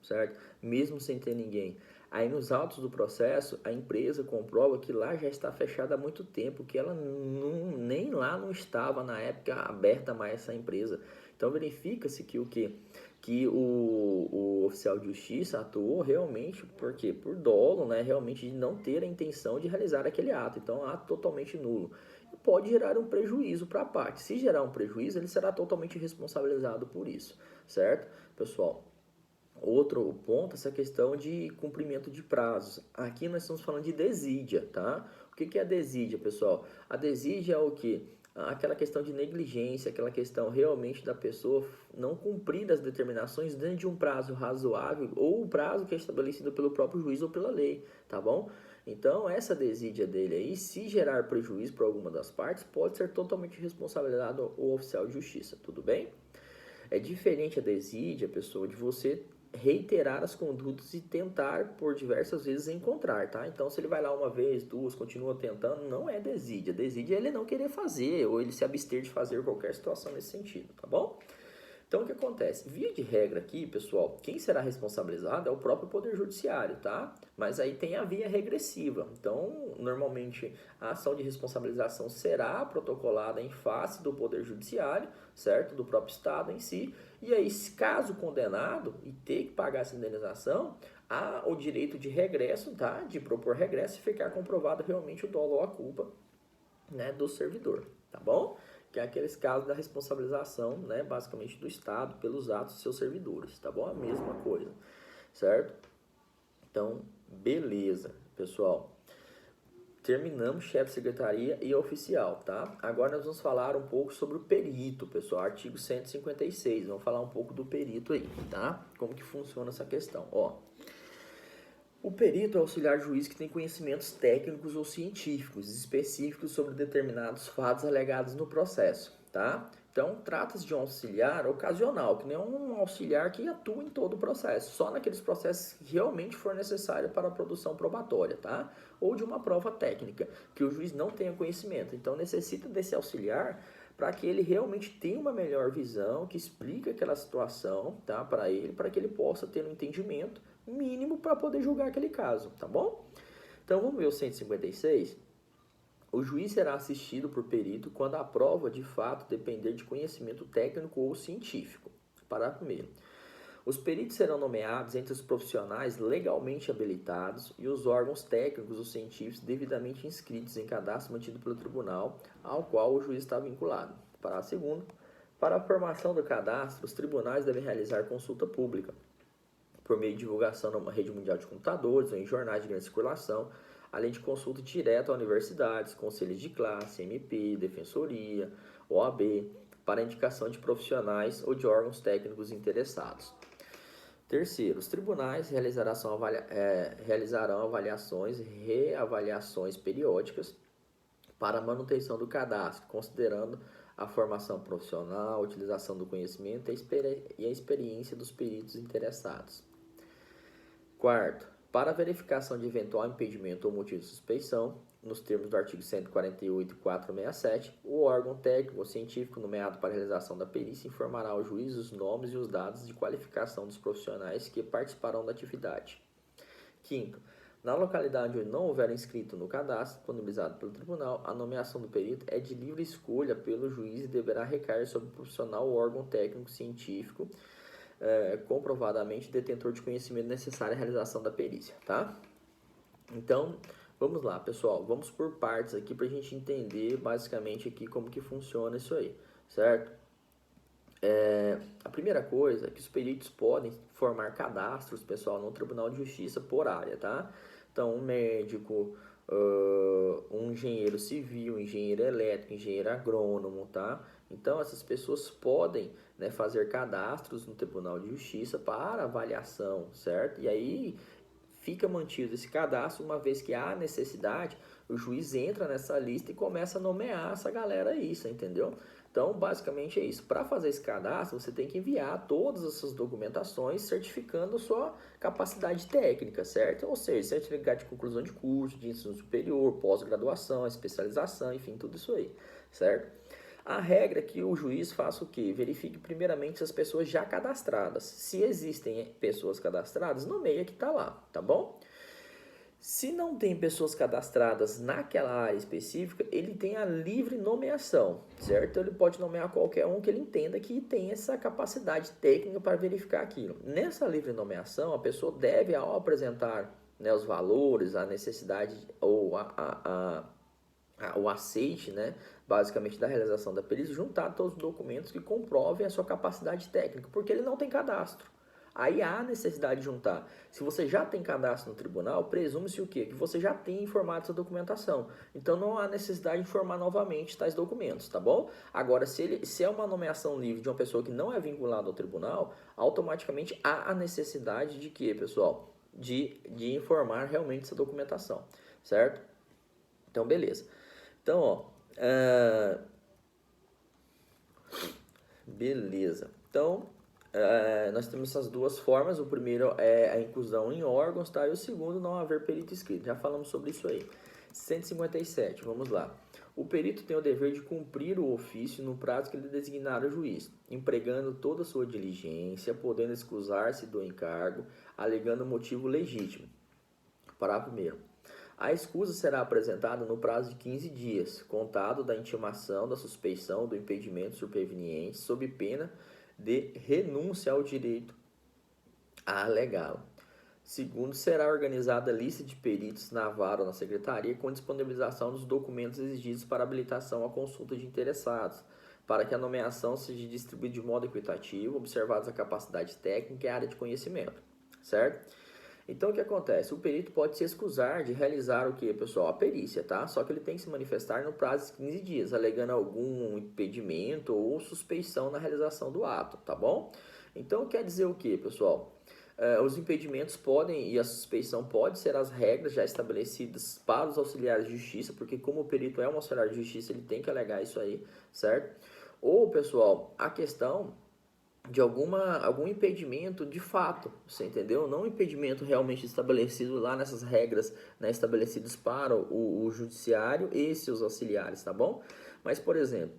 certo? Mesmo sem ter ninguém. Aí nos autos do processo, a empresa comprova que lá já está fechada há muito tempo, que ela nem lá não estava na época aberta mais essa empresa. Então verifica-se que o oficial de justiça atuou realmente por quê? Por dolo, né? Realmente de não ter a intenção de realizar aquele ato. Então, ato totalmente nulo. E pode gerar um prejuízo para a parte. Se gerar um prejuízo, ele será totalmente responsabilizado por isso, certo, pessoal? Outro ponto, essa questão de cumprimento de prazos. Aqui nós estamos falando de desídia, tá? O que é a desídia, pessoal? A desídia é o quê? Aquela questão de negligência, aquela questão realmente da pessoa não cumprir as determinações dentro de um prazo razoável ou o prazo que é estabelecido pelo próprio juiz ou pela lei, tá bom? Então, essa desídia dele aí, se gerar prejuízo para alguma das partes, pode ser totalmente responsabilizado o oficial de justiça, tudo bem? É diferente a desídia, pessoa, de você reiterar as condutas e tentar por diversas vezes encontrar, tá? Então, se ele vai lá uma vez, duas, continua tentando, não é desídia. Desídia é ele não querer fazer ou ele se abster de fazer qualquer situação nesse sentido, tá bom? Então, o que acontece? Via de regra aqui, pessoal, quem será responsabilizado é o próprio Poder Judiciário, tá? Mas aí tem a via regressiva. Então, normalmente, a ação de responsabilização será protocolada em face do Poder Judiciário, certo? Do próprio Estado em si. E aí, caso condenado e ter que pagar essa indenização, há o direito de regresso, tá? De propor regresso e ficar comprovado realmente o dolo ou a culpa, né, do servidor, tá bom? Que é aqueles casos da responsabilização, né, basicamente do Estado pelos atos de seus servidores, tá bom? A mesma coisa, certo? Então, beleza, pessoal. Terminamos chefe de secretaria e oficial, tá? Agora nós vamos falar um pouco sobre o perito, pessoal, artigo 156. Vamos falar um pouco do perito aí, tá? Como que funciona essa questão, ó. O perito é o auxiliar juiz que tem conhecimentos técnicos ou científicos específicos sobre determinados fatos alegados no processo, tá? Então, trata-se de um auxiliar ocasional, que não é um auxiliar que atua em todo o processo, só naqueles processos que realmente for necessário para a produção probatória, tá? Ou de uma prova técnica, que o juiz não tenha conhecimento. Então, necessita desse auxiliar para que ele realmente tenha uma melhor visão, que explique aquela situação, tá, para ele, para que ele possa ter um entendimento mínimo para poder julgar aquele caso, tá bom? Então vamos ver o 156. O juiz será assistido por perito quando a prova de fato depender de conhecimento técnico ou científico. Parágrafo 1º. Os peritos serão nomeados entre os profissionais legalmente habilitados e os órgãos técnicos ou científicos devidamente inscritos em cadastro mantido pelo tribunal ao qual o juiz está vinculado. Parágrafo 2º. Para a formação do cadastro, os tribunais devem realizar consulta pública por meio de divulgação numa rede mundial de computadores ou em jornais de grande circulação, além de consulta direta a universidades, conselhos de classe, MP, defensoria, OAB, para indicação de profissionais ou de órgãos técnicos interessados. Terceiro, os tribunais realizarão avaliações e reavaliações periódicas para a manutenção do cadastro, considerando a formação profissional, a utilização do conhecimento e a experiência dos peritos interessados. Quarto, para a verificação de eventual impedimento ou motivo de suspeição, nos termos do artigo 148 e 467, o órgão técnico ou científico nomeado para a realização da perícia informará ao juiz os nomes e os dados de qualificação dos profissionais que participarão da atividade. Quinto, na localidade onde não houver inscrito no cadastro disponibilizado pelo tribunal, a nomeação do perito é de livre escolha pelo juiz e deverá recair sobre o profissional ou órgão técnico científico comprovadamente detentor de conhecimento necessário à realização da perícia, tá? Então, vamos lá, pessoal, vamos por partes aqui para a gente entender basicamente aqui como que funciona isso aí, certo? A primeira coisa é que os peritos podem formar cadastros, pessoal, no Tribunal de Justiça por área, tá? Então, um médico, um engenheiro civil, um engenheiro elétrico, um engenheiro agrônomo, tá? Então, essas pessoas podem, né, fazer cadastros no Tribunal de Justiça para avaliação, certo? E aí fica mantido esse cadastro, uma vez que há necessidade, o juiz entra nessa lista e começa a nomear essa galera aí, entendeu? Então, basicamente é isso. Para fazer esse cadastro, você tem que enviar todas essas documentações certificando sua capacidade técnica, certo? Ou seja, certificado de conclusão de curso, de ensino superior, pós-graduação, especialização, enfim, tudo isso aí, certo? A regra é que o juiz faça o quê? Verifique primeiramente as pessoas já cadastradas. Se existem pessoas cadastradas, nomeia que está lá, tá bom? Se não tem pessoas cadastradas naquela área específica, ele tem a livre nomeação, certo? Ele pode nomear qualquer um que ele entenda que tem essa capacidade técnica para verificar aquilo. Nessa livre nomeação, a pessoa deve, ao apresentar, né, os valores, a necessidade ou o aceite, né, basicamente da realização da perícia, juntar todos os documentos que comprovem a sua capacidade técnica, porque ele não tem cadastro. Aí há necessidade de juntar. Se você já tem cadastro no tribunal, presume-se o quê? Que você já tem informado essa documentação. Então não há necessidade de informar novamente tais documentos, tá bom? Agora, se é uma nomeação livre de uma pessoa que não é vinculada ao tribunal, automaticamente há a necessidade de quê, pessoal? De informar realmente essa documentação, certo? Então, beleza. Então, ó, beleza. Então, nós temos essas duas formas. O primeiro é a inclusão em órgãos, tá? E o segundo, não haver perito escrito. Já falamos sobre isso aí. 157, vamos lá. O perito tem o dever de cumprir o ofício no prazo que ele designar o juiz, empregando toda a sua diligência, podendo excusar-se do encargo, alegando motivo legítimo. Parágrafo 1º. A escusa será apresentada no prazo de 15 dias, contado da intimação da suspeição do impedimento superveniente, sob pena de renúncia ao direito a alegá-la. Segundo, será organizada a lista de peritos na vara ou na secretaria com disponibilização dos documentos exigidos para habilitação à consulta de interessados, para que a nomeação seja distribuída de modo equitativo, observadas a capacidade técnica e a área de conhecimento, certo? Então, o que acontece? O perito pode se excusar de realizar o que, pessoal? A perícia, tá? Só que ele tem que se manifestar no prazo de 15 dias, alegando algum impedimento ou suspeição na realização do ato, tá bom? Então, quer dizer o que, pessoal? Os impedimentos podem e a suspeição pode ser as regras já estabelecidas para os auxiliares de justiça, porque como o perito é um auxiliar de justiça, ele tem que alegar isso aí, certo? Ou, pessoal, a questão de algum impedimento de fato, você entendeu? Não um impedimento realmente estabelecido lá nessas regras, né, estabelecidas para o judiciário e seus auxiliares, tá bom? Mas, por exemplo,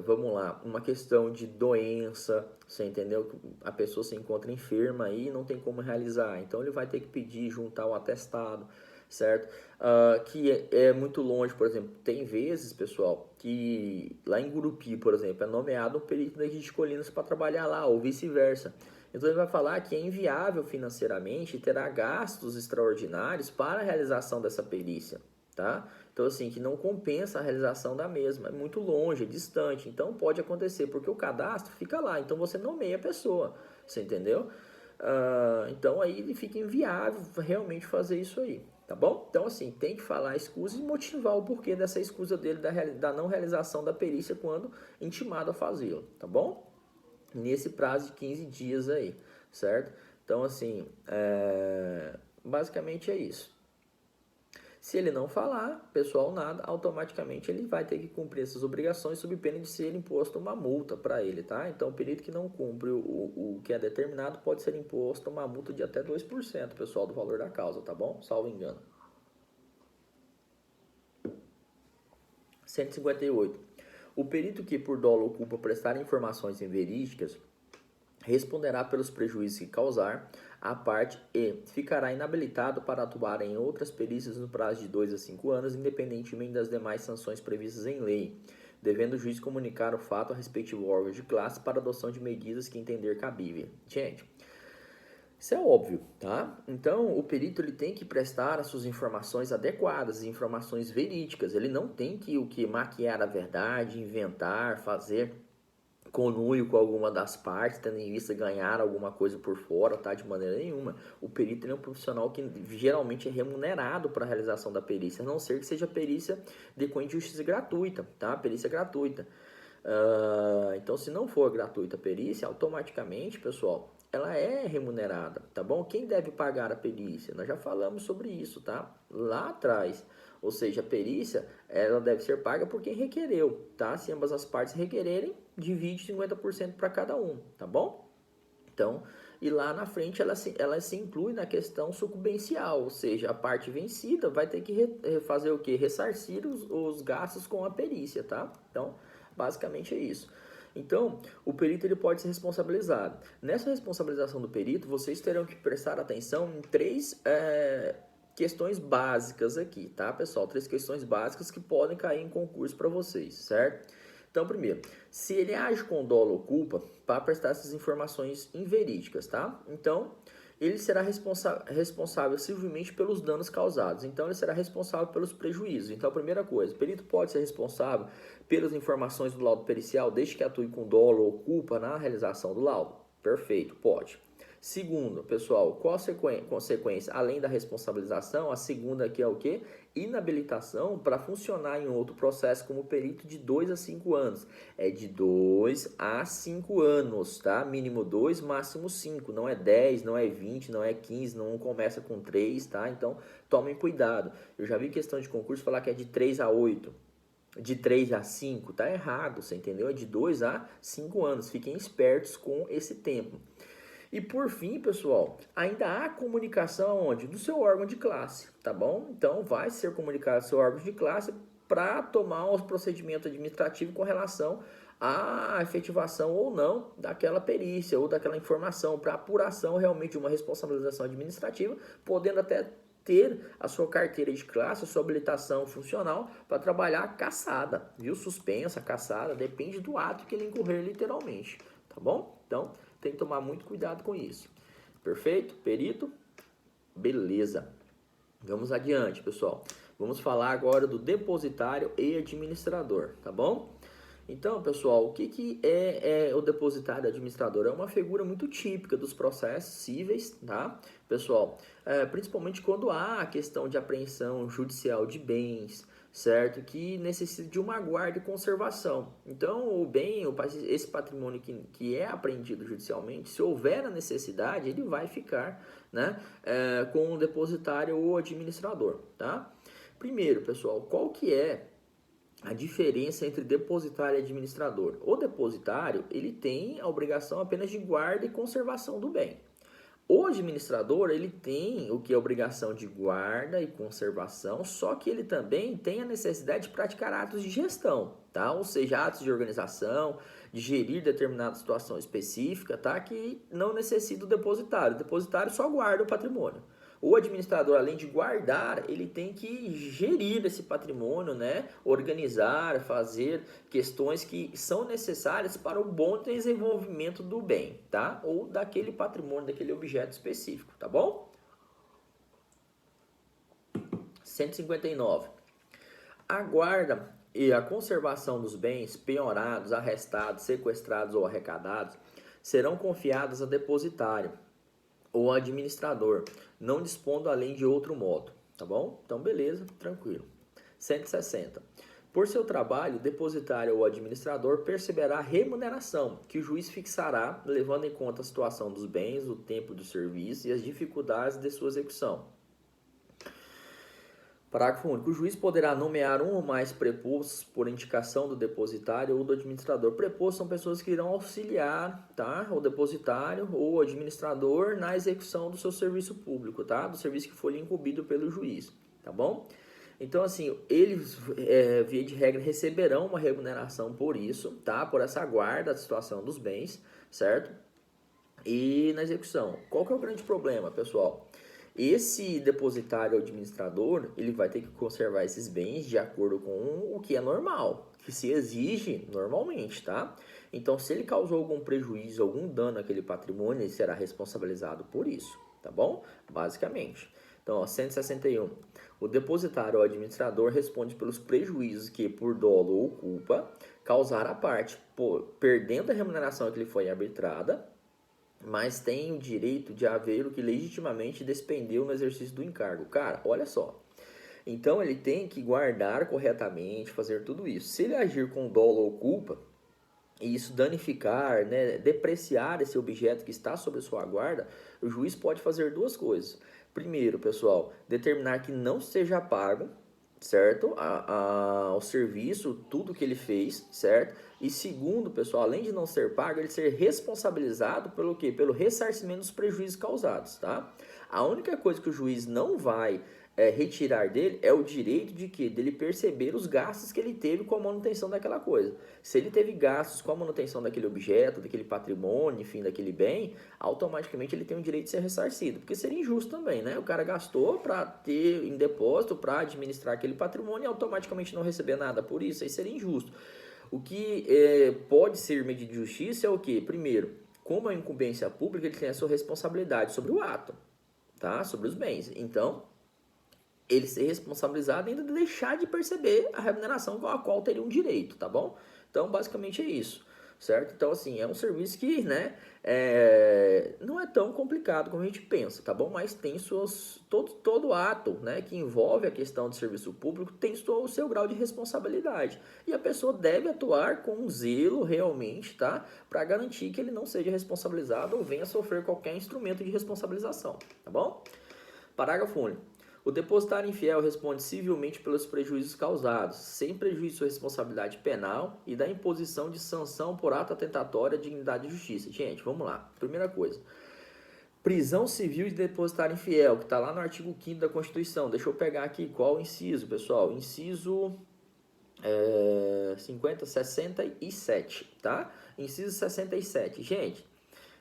vamos lá, uma questão de doença, você entendeu? A pessoa se encontra enferma e não tem como realizar, então ele vai ter que pedir, juntar o atestado, certo? Que é muito longe, por exemplo, tem vezes, pessoal, que lá em Gurupi, por exemplo, é nomeado um perito daqui de Colinas para trabalhar lá, ou vice-versa. Então ele vai falar que é inviável financeiramente e terá gastos extraordinários para a realização dessa perícia, tá? Então, assim, que não compensa a realização da mesma, é muito longe, é distante, então pode acontecer, porque o cadastro fica lá, então você nomeia a pessoa, você entendeu? Então aí ele fica inviável realmente fazer isso aí, tá bom? Então, assim, tem que falar a escusa e motivar o porquê dessa escusa dele da não realização da perícia quando intimado a fazê-lo, tá bom? Nesse prazo de 15 dias aí, certo? Então, assim, basicamente é isso. Se ele não falar, pessoal, nada, automaticamente ele vai ter que cumprir essas obrigações sob pena de ser imposto uma multa para ele, tá? Então, o perito que não cumpre o que é determinado pode ser imposto uma multa de até 2%, pessoal, do valor da causa, tá bom? Salvo engano. 158. O perito que por dolo ou culpa prestar informações inverídicas responderá pelos prejuízos que causar à parte e ficará inabilitado para atuar em outras perícias no prazo de 2 a 5 anos, independentemente das demais sanções previstas em lei, devendo o juiz comunicar o fato ao respectivo órgão de classe para adoção de medidas que entender cabível. Gente, isso é óbvio, tá? Então, o perito ele tem que prestar as suas informações adequadas, informações verídicas. Ele não tem que maquiar a verdade, inventar, fazer conluio com alguma das partes, tendo em vista ganhar alguma coisa por fora, tá? De maneira nenhuma. O perito é um profissional que geralmente é remunerado para a realização da perícia, a não ser que seja perícia decorrente de justiça gratuita, tá? Perícia gratuita. Então, se não for gratuita a perícia, automaticamente, pessoal, ela é remunerada, tá bom? Quem deve pagar a perícia? Nós já falamos sobre isso, tá? Lá atrás. Ou seja, a perícia, ela deve ser paga por quem requereu, tá? Se ambas as partes requererem, divide 50% para cada um, tá bom? Então, e lá na frente ela se inclui na questão sucumbencial, ou seja, a parte vencida vai ter que fazer o quê? Ressarcir os gastos com a perícia, tá? Então, basicamente é isso. Então, o perito ele pode ser responsabilizado. Nessa responsabilização do perito, vocês terão que prestar atenção em três questões básicas aqui, tá, pessoal? 3 questões básicas que podem cair em concurso para vocês, certo? Então, primeiro, se ele age com dolo ou culpa para prestar essas informações inverídicas, tá? Então, ele será responsável civilmente pelos danos causados. Então, ele será responsável pelos prejuízos. Então, a primeira coisa, o perito pode ser responsável pelas informações do laudo pericial, desde que atue com dolo ou culpa na realização do laudo. Perfeito, pode. Segundo, pessoal, qual a consequência? Além da responsabilização, a segunda aqui é o quê? Inabilitação para funcionar em outro processo como perito de 2 a 5 anos. É de 2 a 5 anos, tá? Mínimo 2, máximo 5. Não é 10, não é 20, não é 15, não começa com 3, tá? Então, tomem cuidado. Eu já vi questão de concurso falar que é de 3 a 8. De 3 a 5, tá errado, você entendeu? É de 2 a 5 anos. Fiquem espertos com esse tempo. E por fim, pessoal, ainda há comunicação onde? Do seu órgão de classe, tá bom? Então, vai ser comunicado ao seu órgão de classe para tomar os procedimentos administrativos com relação à efetivação ou não daquela perícia ou daquela informação, para apuração realmente de uma responsabilização administrativa, podendo até ter a sua carteira de classe, a sua habilitação funcional para trabalhar caçada, viu? Suspensa, caçada, depende do ato que ele incorrer literalmente, tá bom? Então, tem que tomar muito cuidado com isso. Perfeito? Perito? Beleza. Vamos adiante, pessoal. Vamos falar agora do depositário e administrador, tá bom? Então, pessoal, o que é o depositário administrador? É uma figura muito típica dos processos cíveis, tá? Pessoal, principalmente quando há a questão de apreensão judicial de bens, certo? Que necessita de uma guarda e conservação. Então, o bem, esse patrimônio que é apreendido judicialmente, se houver a necessidade, ele vai ficar, né, com o depositário ou administrador, tá? Primeiro, pessoal, qual que é a diferença entre depositário e administrador? O depositário, ele tem a obrigação apenas de guarda e conservação do bem. O administrador, ele tem o que é obrigação de guarda e conservação, só que ele também tem a necessidade de praticar atos de gestão, tá? Ou seja, atos de organização, de gerir determinada situação específica, tá? Que não necessita do depositário. O depositário só guarda o patrimônio. O administrador, além de guardar, ele tem que gerir esse patrimônio, né? Organizar, fazer questões que são necessárias para o bom desenvolvimento do bem, tá? Ou daquele patrimônio, daquele objeto específico, tá bom? 159. A guarda e a conservação dos bens penhorados, arrestados, sequestrados ou arrecadados serão confiadas a depositário ou administrador, não dispondo além de outro modo, tá bom? Então, beleza, tranquilo. 160. Por seu trabalho, o depositário ou administrador perceberá a remuneração que o juiz fixará, levando em conta a situação dos bens, o tempo do serviço e as dificuldades de sua execução. Parágrafo único. O juiz poderá nomear um ou mais prepostos por indicação do depositário ou do administrador. Prepostos são pessoas que irão auxiliar, tá? O depositário ou o administrador na execução do seu serviço público, tá? Do serviço que foi incumbido pelo juiz, tá bom? Então, assim, eles, via de regra, receberão uma remuneração por isso, tá? Por essa guarda da situação dos bens, certo? E na execução. Qual que é o grande problema, pessoal? Esse depositário administrador, ele vai ter que conservar esses bens de acordo com o que é normal, que se exige normalmente, tá? Então, se ele causou algum prejuízo, algum dano àquele patrimônio, ele será responsabilizado por isso, tá bom? Basicamente. Então, ó, 161. O depositário ou administrador responde pelos prejuízos que, por dolo ou culpa, causar a parte, perdendo a remuneração que lhe foi arbitrada, mas tem o direito de haver o que legitimamente despendeu no exercício do encargo. Cara, olha só. Então ele tem que guardar corretamente, fazer tudo isso. Se ele agir com dolo ou culpa, e isso danificar, né, depreciar esse objeto que está sob sua guarda, o juiz pode fazer duas coisas. Primeiro, pessoal, determinar que não seja pago, certo? O serviço, tudo que ele fez, certo? E segundo, pessoal, além de não ser pago, ele ser responsabilizado pelo quê? Pelo ressarcimento dos prejuízos causados, tá? A única coisa que o juiz não vai retirar dele é o direito de quê? Dele perceber os gastos que ele teve com a manutenção daquela coisa. Se ele teve gastos com a manutenção daquele objeto, daquele patrimônio, enfim, daquele bem, automaticamente ele tem o direito de ser ressarcido, porque seria injusto também, né? O cara gastou para ter em depósito, para administrar aquele patrimônio e automaticamente não receber nada por isso, aí seria injusto. O que pode ser medida de justiça é o quê? Primeiro, como a incumbência pública, ele tem a sua responsabilidade sobre o ato, tá? Sobre os bens. Então, ele ser responsabilizado ainda de deixar de perceber a remuneração com a qual teria um direito, tá bom? Então, basicamente é isso, certo? Então, assim, é um serviço que, né, não é tão complicado como a gente pensa, tá bom? Mas tem todo ato, né, que envolve a questão de serviço público tem o seu grau de responsabilidade. E a pessoa deve atuar com zelo realmente, tá? Para garantir que ele não seja responsabilizado ou venha sofrer qualquer instrumento de responsabilização, tá bom? Parágrafo único. O depositário infiel responde civilmente pelos prejuízos causados, sem prejuízo de sua responsabilidade penal e da imposição de sanção por ato atentatório à dignidade e justiça. Gente, vamos lá. Primeira coisa. Prisão civil de depositário infiel, que está lá no artigo 5º da Constituição. Deixa eu pegar aqui qual o inciso, pessoal. Inciso 67, tá? Inciso 67. Gente,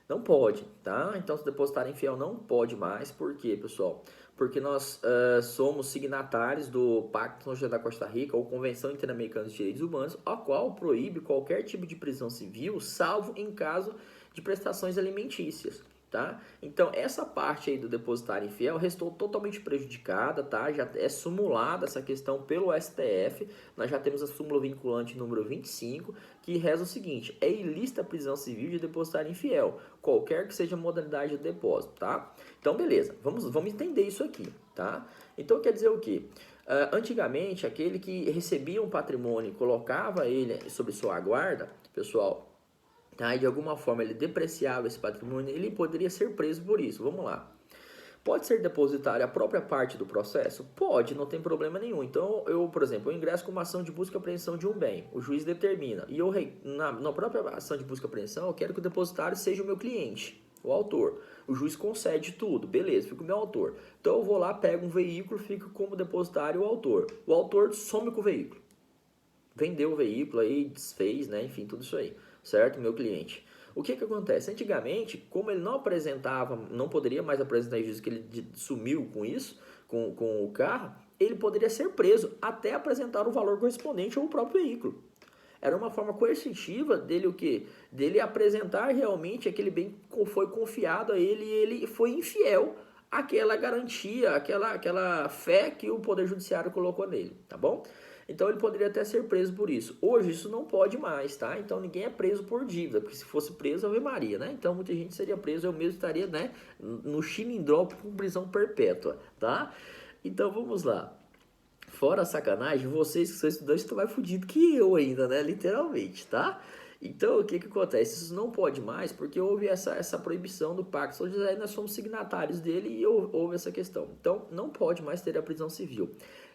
não pode, tá? Então, se depositário infiel não pode mais. Por quê, pessoal? Porque nós somos signatários do Pacto de São José da Costa Rica, ou Convenção Interamericana dos Direitos Humanos, a qual proíbe qualquer tipo de prisão civil, salvo em caso de prestações alimentícias, tá? Então, essa parte aí do depositário infiel restou totalmente prejudicada, tá? Já é sumulada essa questão pelo STF, nós já temos a súmula vinculante número 25, que reza o seguinte: é ilícita a prisão civil de depositário infiel, qualquer que seja a modalidade de depósito, tá? Então, beleza, vamos entender isso aqui, tá? Então, quer dizer o quê? Antigamente, aquele que recebia um patrimônio e colocava ele sob sua guarda, pessoal, tá? E de alguma forma ele depreciava esse patrimônio, ele poderia ser preso por isso. Vamos lá. Pode ser depositária a própria parte do processo? Pode, não tem problema nenhum. Então, por exemplo, eu ingresso com uma ação de busca e apreensão de um bem. O juiz determina. E na própria ação de busca e apreensão, eu quero que o depositário seja o meu cliente, o autor. O juiz concede tudo. Beleza, fica o meu autor. Então, eu vou lá, pego um veículo, fico como depositário o autor. O autor some com o veículo. Vendeu o veículo aí, desfez, né? Enfim, tudo isso aí. Certo? Meu cliente. O que acontece? Antigamente, como ele não apresentava, não poderia mais apresentar registro, que ele sumiu com isso, com o carro, ele poderia ser preso até apresentar o valor correspondente ao próprio veículo. Era uma forma coercitiva dele o quê? Dele apresentar realmente aquele bem que foi confiado a ele e ele foi infiel àquela garantia, aquela fé que o Poder Judiciário colocou nele, tá bom? Então ele poderia até ser preso por isso. Hoje isso não pode mais, tá? Então ninguém é preso por dívida, porque se fosse preso, Ave Maria, né? Então muita gente seria preso, eu mesmo estaria, né, no chilindró com prisão perpétua, tá? Então vamos lá. Fora a sacanagem, vocês que são estudantes estão mais fodidos que eu ainda, né? Literalmente, tá? Então, o que acontece? Isso não pode mais porque houve essa proibição do Pacto São José e nós somos signatários dele e houve essa questão. Então, não pode mais ter a prisão civil.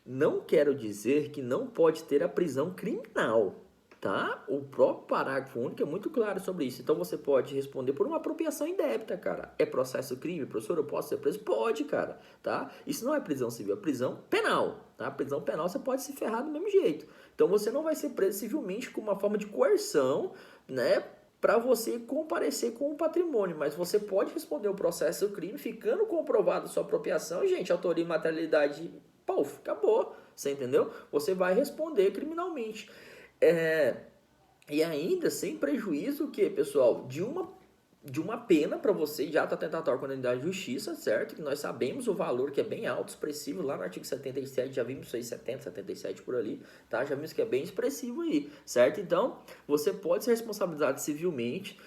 Não quero dizer que não pode ter a prisão criminal, tá? O próprio parágrafo único é muito claro sobre isso. Então você pode responder por uma apropriação indébita, cara. É processo crime, professor? Eu posso ser preso? Pode, cara, tá? Isso não é prisão civil, é prisão penal, tá? Prisão penal você pode se ferrar do mesmo jeito. Então você não vai ser preso civilmente com uma forma de coerção, né? Para você comparecer com o patrimônio, mas você pode responder o processo crime ficando comprovado sua apropriação, e, gente, autoria e materialidade, pau, acabou, você entendeu? Você vai responder criminalmente. E ainda sem prejuízo que, pessoal, de uma pena para você de ato tentatório com a unidade de justiça, certo? Que nós sabemos o valor que é bem alto, expressivo, lá no artigo 77, já vimos isso aí, 70, 77 por ali, tá? Já vimos que é bem expressivo aí, certo? Então, você pode ser responsabilizado civilmente,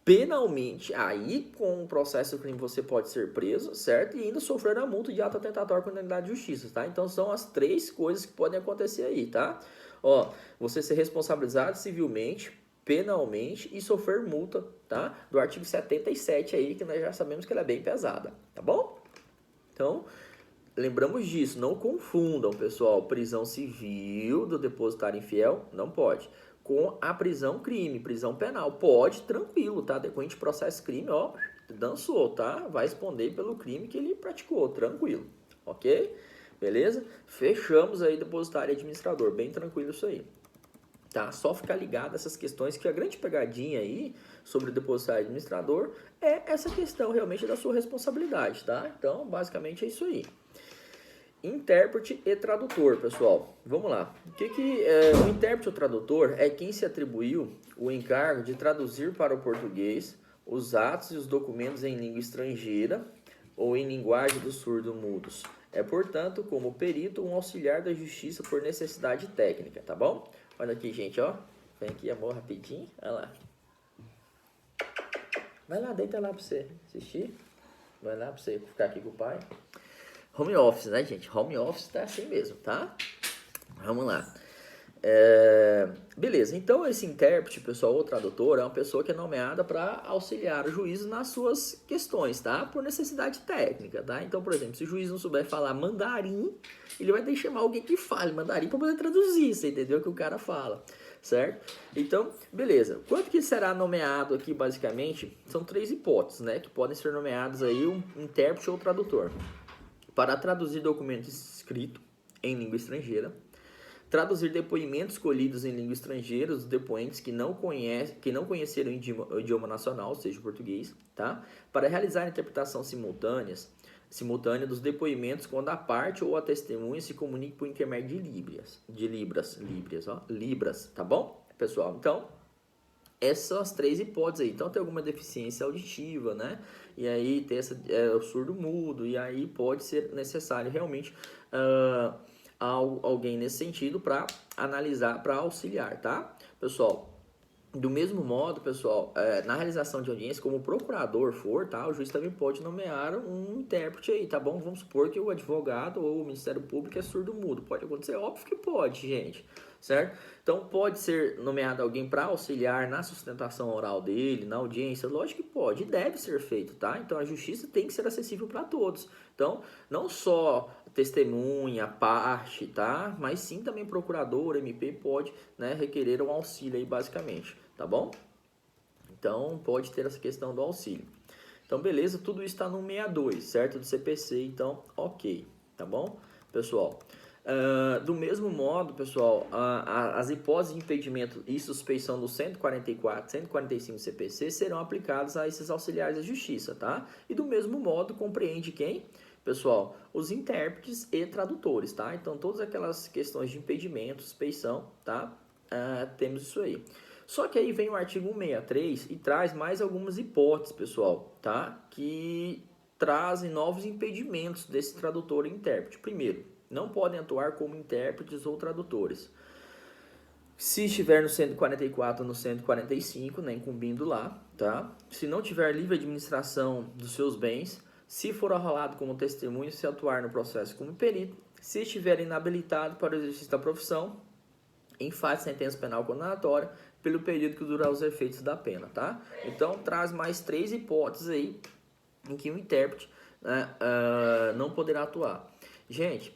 penalmente, aí com o processo crime você pode ser preso, certo? E ainda sofrer a multa de ato tentatório com a unidade de justiça, tá? Então, são as três coisas que podem acontecer aí, tá? Ó, você ser responsabilizado civilmente, penalmente e sofrer multa, tá? Do artigo 77 aí, que nós já sabemos que ela é bem pesada, tá bom? Então, lembramos disso, não confundam, pessoal, prisão civil do depositário infiel, não pode, com a prisão crime, prisão penal, pode, tranquilo, tá? Decorrente de processo crime, ó, dançou, tá? Vai responder pelo crime que ele praticou, tranquilo, ok? Beleza? Fechamos aí depositário e administrador, bem tranquilo isso aí. Tá? Só ficar ligado a essas questões, que a grande pegadinha aí sobre o depositário e administrador é essa questão realmente da sua responsabilidade, tá? Então, basicamente é isso aí. Intérprete e tradutor, pessoal. Vamos lá. O intérprete ou tradutor é quem se atribuiu o encargo de traduzir para o português os atos e os documentos em língua estrangeira ou em linguagem dos surdo-mudos. É, portanto, como perito, um auxiliar da justiça por necessidade técnica, tá bom? Olha aqui, gente, ó. Vem aqui, amor, rapidinho. Olha lá. Vai lá, deita lá pra você assistir. Vai lá pra você ficar aqui com o pai. Home office, né, gente? Home office tá assim mesmo, tá? Vamos lá. Beleza, então esse intérprete, pessoal, ou tradutor, é uma pessoa que é nomeada para auxiliar o juiz nas suas questões, tá? Por necessidade técnica, tá? Então, por exemplo, se o juiz não souber falar mandarim, ele vai ter que chamar alguém que fale mandarim para poder traduzir, você entendeu o que o cara fala, certo? Então, beleza. Quanto que será nomeado aqui, basicamente? São três hipóteses, né? Que podem ser nomeados aí um intérprete ou tradutor. Para traduzir documentos escritos em língua estrangeira, traduzir depoimentos colhidos em língua estrangeira, os depoentes que não conheceram o idioma nacional, ou seja, o português, tá? Para realizar a interpretação simultânea dos depoimentos quando a parte ou a testemunha se comunique por intermédio de libras, tá bom, pessoal? Então, essas são as três hipóteses aí. Então, tem alguma deficiência auditiva, né? E aí tem o surdo mudo, e aí pode ser necessário realmente alguém nesse sentido para analisar, para auxiliar, tá? Pessoal, do mesmo modo, pessoal, na realização de audiência, como o procurador for, tá? O juiz também pode nomear um intérprete aí, tá bom? Vamos supor que o advogado ou o Ministério Público é surdo-mudo. Pode acontecer? Óbvio que pode, gente, certo? Então, pode ser nomeado alguém para auxiliar na sustentação oral dele, na audiência? Lógico que pode e deve ser feito, tá? Então, a justiça tem que ser acessível para todos. Então, não só testemunha, parte, tá? Mas sim também procurador, MP pode, né, requerer um auxílio aí, basicamente, tá bom? Então, pode ter essa questão do auxílio. Então, beleza, tudo isso está no 62, certo? Do CPC, então, ok, tá bom? Pessoal, do mesmo modo, pessoal, as hipóteses de impedimento e suspeição do 144, 145 CPC serão aplicadas a esses auxiliares da justiça, tá? E do mesmo modo, compreende quem? Pessoal, os intérpretes e tradutores, tá? Então, todas aquelas questões de impedimento, suspeição, tá? Temos isso aí. Só que aí vem o artigo 163 e traz mais algumas hipóteses, pessoal, tá? Que trazem novos impedimentos desse tradutor e intérprete. Primeiro, não podem atuar como intérpretes ou tradutores. Se estiver no 144 ou no 145, né, incumbindo lá, tá? Se não tiver livre administração dos seus bens, se for arrolado como testemunha, se atuar no processo como perito, se estiver inabilitado para o exercício da profissão, em face de sentença penal condenatória, pelo período que durar os efeitos da pena, tá? Então, traz mais três hipóteses aí em que o intérprete, né, não poderá atuar. Gente,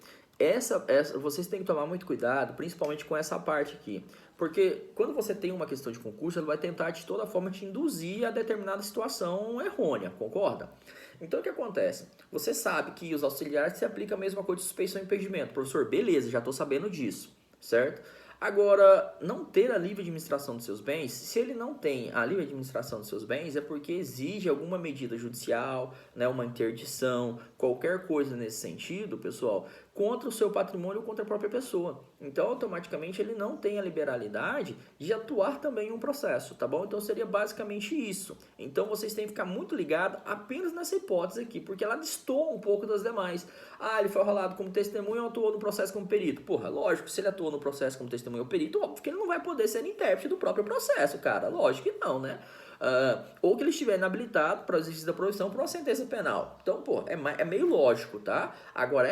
vocês têm que tomar muito cuidado, principalmente com essa parte aqui. Porque quando você tem uma questão de concurso, ele vai tentar de toda forma te induzir a determinada situação errônea, concorda? Então o que acontece? Você sabe que os auxiliares se aplica a mesma coisa de suspeição e impedimento. Professor, beleza, já estou sabendo disso, certo? Agora, não ter a livre administração dos seus bens, se ele não tem a livre administração dos seus bens, é porque exige alguma medida judicial, né, uma interdição, qualquer coisa nesse sentido, pessoal, contra o seu patrimônio ou contra a própria pessoa. Então, automaticamente, ele não tem a liberalidade de atuar também em um processo, tá bom? Então, seria basicamente isso. Então, vocês têm que ficar muito ligados apenas nessa hipótese aqui, porque ela destoa um pouco das demais. Ah, ele foi arrolado como testemunha ou atuou no processo como perito? Porra, lógico, se ele atuou no processo como testemunha ou perito, óbvio que ele não vai poder ser intérprete do próprio processo, cara. Lógico que não, né? Ou que ele estiver inabilitado para o exercício da profissão por uma sentença penal. Então, pô, é meio lógico, tá? Agora,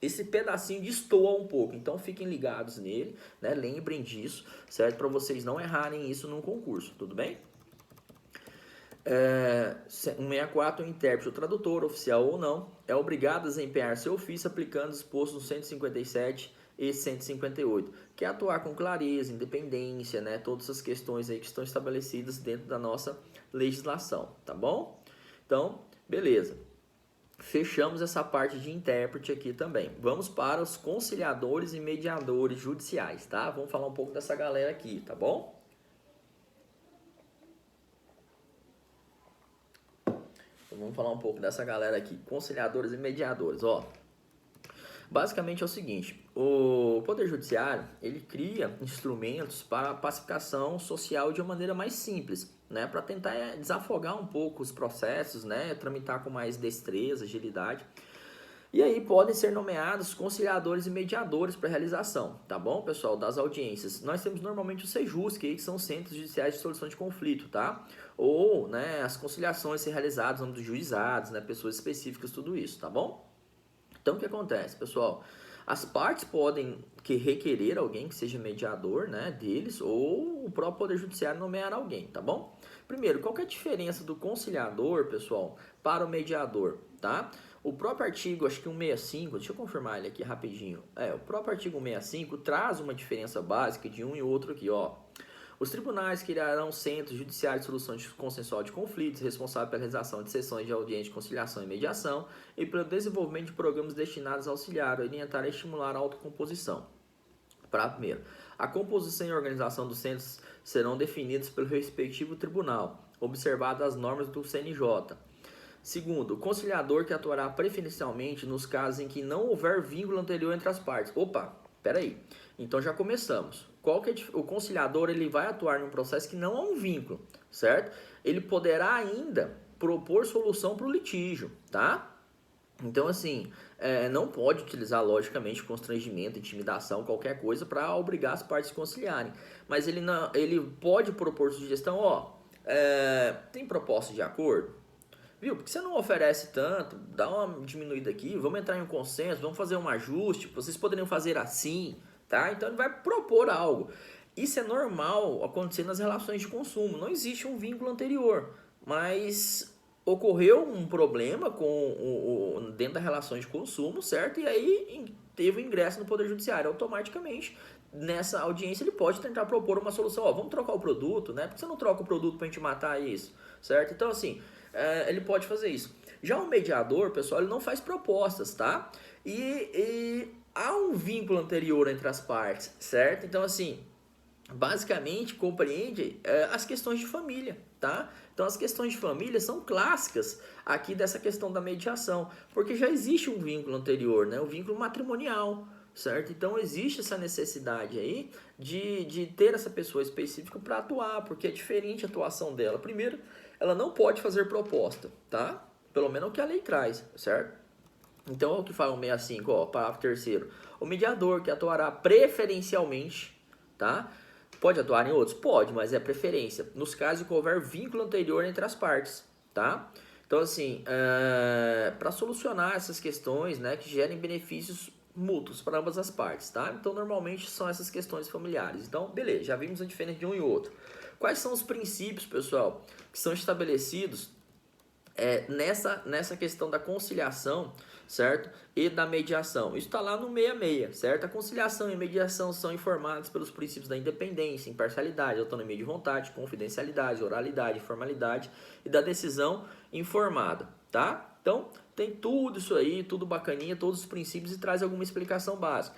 esse pedacinho destoa um pouco, então fiquem ligados nele, né? Lembrem disso, certo? Para vocês não errarem isso num concurso, tudo bem? 164, o intérprete ou tradutor, oficial ou não, é obrigado a desempenhar seu ofício aplicando os dispostos no 157 e 158, que é atuar com clareza, independência, né? Todas essas questões aí que estão estabelecidas dentro da nossa legislação, tá bom? Então, beleza. Fechamos essa parte de intérprete aqui também. Vamos para os conciliadores e mediadores judiciais, tá? Vamos falar um pouco dessa galera aqui, tá bom? Então, vamos falar um pouco dessa galera aqui, conciliadores e mediadores, ó. Basicamente é o seguinte, o Poder Judiciário, ele cria instrumentos para a pacificação social de uma maneira mais simples, né, para tentar desafogar um pouco os processos, né, tramitar com mais destreza, agilidade. E aí podem ser nomeados conciliadores e mediadores para realização, tá bom, pessoal, das audiências. Nós temos normalmente o SEJUS, que são Centros Judiciais de Solução de Conflito, tá? Ou, né, as conciliações ser realizadas no âmbito dos juizados, né, pessoas específicas, tudo isso, tá bom? Então, o que acontece, pessoal? As partes podem requerer alguém que seja mediador, né, deles, ou o próprio Poder Judiciário nomear alguém, tá bom? Primeiro, qual que é a diferença do conciliador, pessoal, para o mediador, tá? O próprio artigo, acho que 165, deixa eu confirmar ele aqui rapidinho. O próprio artigo 165 traz uma diferença básica de um e outro aqui, ó. Os tribunais criarão centros judiciais de solução consensual de conflitos, responsáveis pela realização de sessões de audiência de conciliação e mediação e pelo desenvolvimento de programas destinados a auxiliar, orientar e estimular a autocomposição. Primeiro, a composição e organização dos centros serão definidos pelo respectivo tribunal, observadas as normas do CNJ. Segundo, o conciliador que atuará preferencialmente nos casos em que não houver vínculo anterior entre as partes. Opa, peraí. Então já começamos. O conciliador ele vai atuar em um processo que não há um vínculo, certo? Ele poderá ainda propor solução para o litígio, tá? Então, assim, não pode utilizar, logicamente, constrangimento, intimidação, qualquer coisa para obrigar as partes a se conciliarem. Mas ele pode propor sugestão, tem proposta de acordo? Viu? Porque você não oferece tanto, dá uma diminuída aqui, vamos entrar em um consenso, vamos fazer um ajuste, vocês poderiam fazer assim, tá? Então ele vai propor algo. Isso é normal acontecer nas relações de consumo, não existe um vínculo anterior, mas ocorreu um problema dentro das relações de consumo, certo? E aí teve o ingresso no Poder Judiciário, automaticamente nessa audiência ele pode tentar propor uma solução, vamos trocar o produto, né? Por que você não troca o produto pra gente matar isso, certo? Então assim, ele pode fazer isso. Já o mediador, pessoal, ele não faz propostas, tá? E há um vínculo anterior entre as partes, certo? Então, assim, basicamente compreende as questões de família, tá? Então, as questões de família são clássicas aqui dessa questão da mediação, porque já existe um vínculo anterior, né? O vínculo matrimonial, certo? Então, existe essa necessidade aí de ter essa pessoa específica para atuar, porque é diferente a atuação dela. Primeiro, ela não pode fazer proposta, tá? Pelo menos é o que a lei traz, certo? Então, é o que fala o 65, parágrafo 3º. O mediador que atuará preferencialmente, tá? Pode atuar em outros? Pode, mas é preferência. Nos casos em que houver vínculo anterior entre as partes, tá? Então, assim, para solucionar essas questões, né, que gerem benefícios mútuos para ambas as partes, tá? Então, normalmente são essas questões familiares. Então, beleza, já vimos a diferença de um e outro. Quais são os princípios, pessoal, que são estabelecidos nessa questão da conciliação, certo? E da mediação. Isso está lá no 66, certo? A conciliação e a mediação são informadas pelos princípios da independência, imparcialidade, autonomia de vontade, confidencialidade, oralidade, formalidade e da decisão informada, tá? Então, tem tudo isso aí, tudo bacaninha, todos os princípios e traz alguma explicação básica.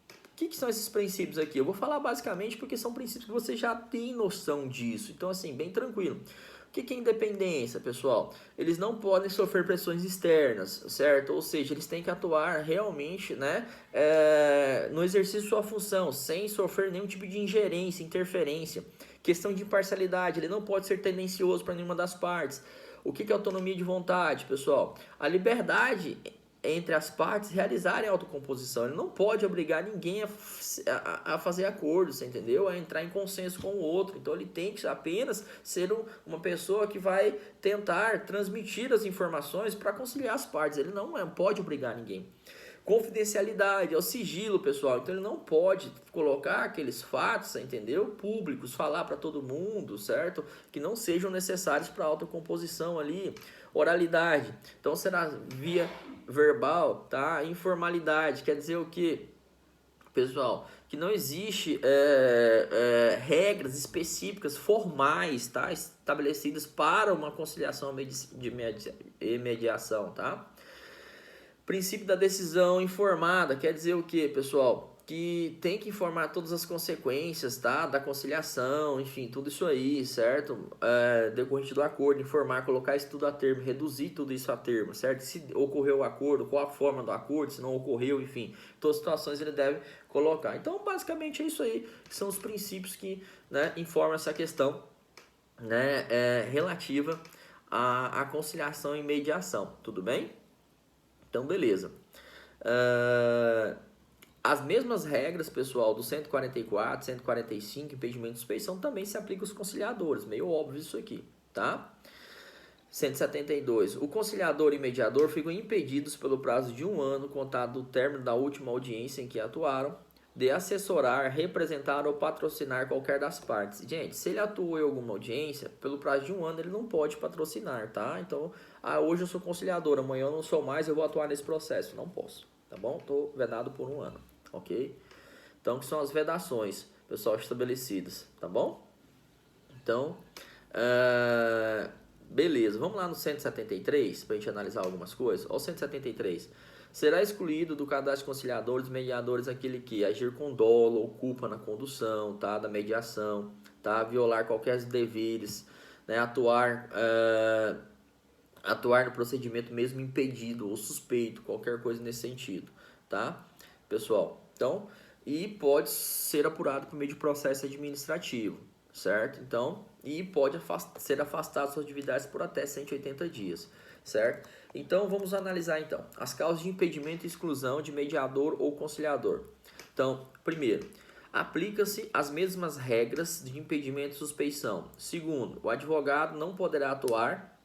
O que são esses princípios aqui? Eu vou falar basicamente porque são princípios que você já tem noção disso. Então, assim, bem tranquilo. O que é independência, pessoal? Eles não podem sofrer pressões externas, certo? Ou seja, eles têm que atuar realmente, né, no exercício de sua função, sem sofrer nenhum tipo de ingerência, interferência. Questão de imparcialidade, ele não pode ser tendencioso para nenhuma das partes. O que é autonomia de vontade, pessoal? A liberdade entre as partes realizarem a autocomposição. Ele não pode obrigar ninguém a fazer acordo, você entendeu? A entrar em consenso com o outro. Então ele tem que apenas ser uma pessoa que vai tentar transmitir as informações para conciliar as partes. Ele não pode obrigar ninguém. Confidencialidade, é o sigilo, pessoal. Então ele não pode colocar aqueles fatos, entendeu? Públicos, falar para todo mundo, certo? Que não sejam necessários para a autocomposição ali. Oralidade, então será via verbal, tá? Informalidade, quer dizer o que, pessoal? Que não existe regras específicas, formais, tá? Estabelecidas para uma conciliação e mediação, tá? Princípio da decisão informada, quer dizer o que, pessoal? Que tem que informar todas as consequências, tá? Da conciliação, enfim, tudo isso aí, certo? Decorrente do acordo, informar, colocar isso tudo a termo, reduzir tudo isso a termo, certo? Se ocorreu o acordo, qual a forma do acordo, se não ocorreu, enfim, todas as situações ele deve colocar. Então, basicamente é isso aí, que são os princípios que, né, informam essa questão, né, relativa à conciliação e mediação, tudo bem? Então, beleza. As mesmas regras, pessoal, do 144, 145, impedimento de suspeição, também se aplicam aos conciliadores. Meio óbvio isso aqui, tá? 172. O conciliador e mediador ficam impedidos pelo prazo de 1 ano, contado do término da última audiência em que atuaram, de assessorar, representar ou patrocinar qualquer das partes. Gente, se ele atuou em alguma audiência, pelo prazo de 1 ano ele não pode patrocinar, tá? Então, hoje eu sou conciliador, amanhã eu não sou mais, eu vou atuar nesse processo. Não posso, tá bom? Estou vedado por 1 ano, ok? Então, que são as vedações, pessoal, estabelecidas, tá bom? Então, beleza. Vamos lá no 173, para a gente analisar algumas coisas. Olha o 173. Será excluído do cadastro de conciliadores e mediadores aquele que agir com dolo ou culpa na condução, tá? Da mediação, tá? Violar qualquer dos deveres, né? Atuar no procedimento mesmo impedido ou suspeito, qualquer coisa nesse sentido, tá? Pessoal, então, e pode ser apurado por meio de processo administrativo, certo? Então, e pode ser afastado das suas atividades por até 180 dias, certo? Então, vamos analisar então as causas de impedimento e exclusão de mediador ou conciliador. Então, primeiro, aplica-se as mesmas regras de impedimento e suspeição. Segundo, o advogado não poderá atuar,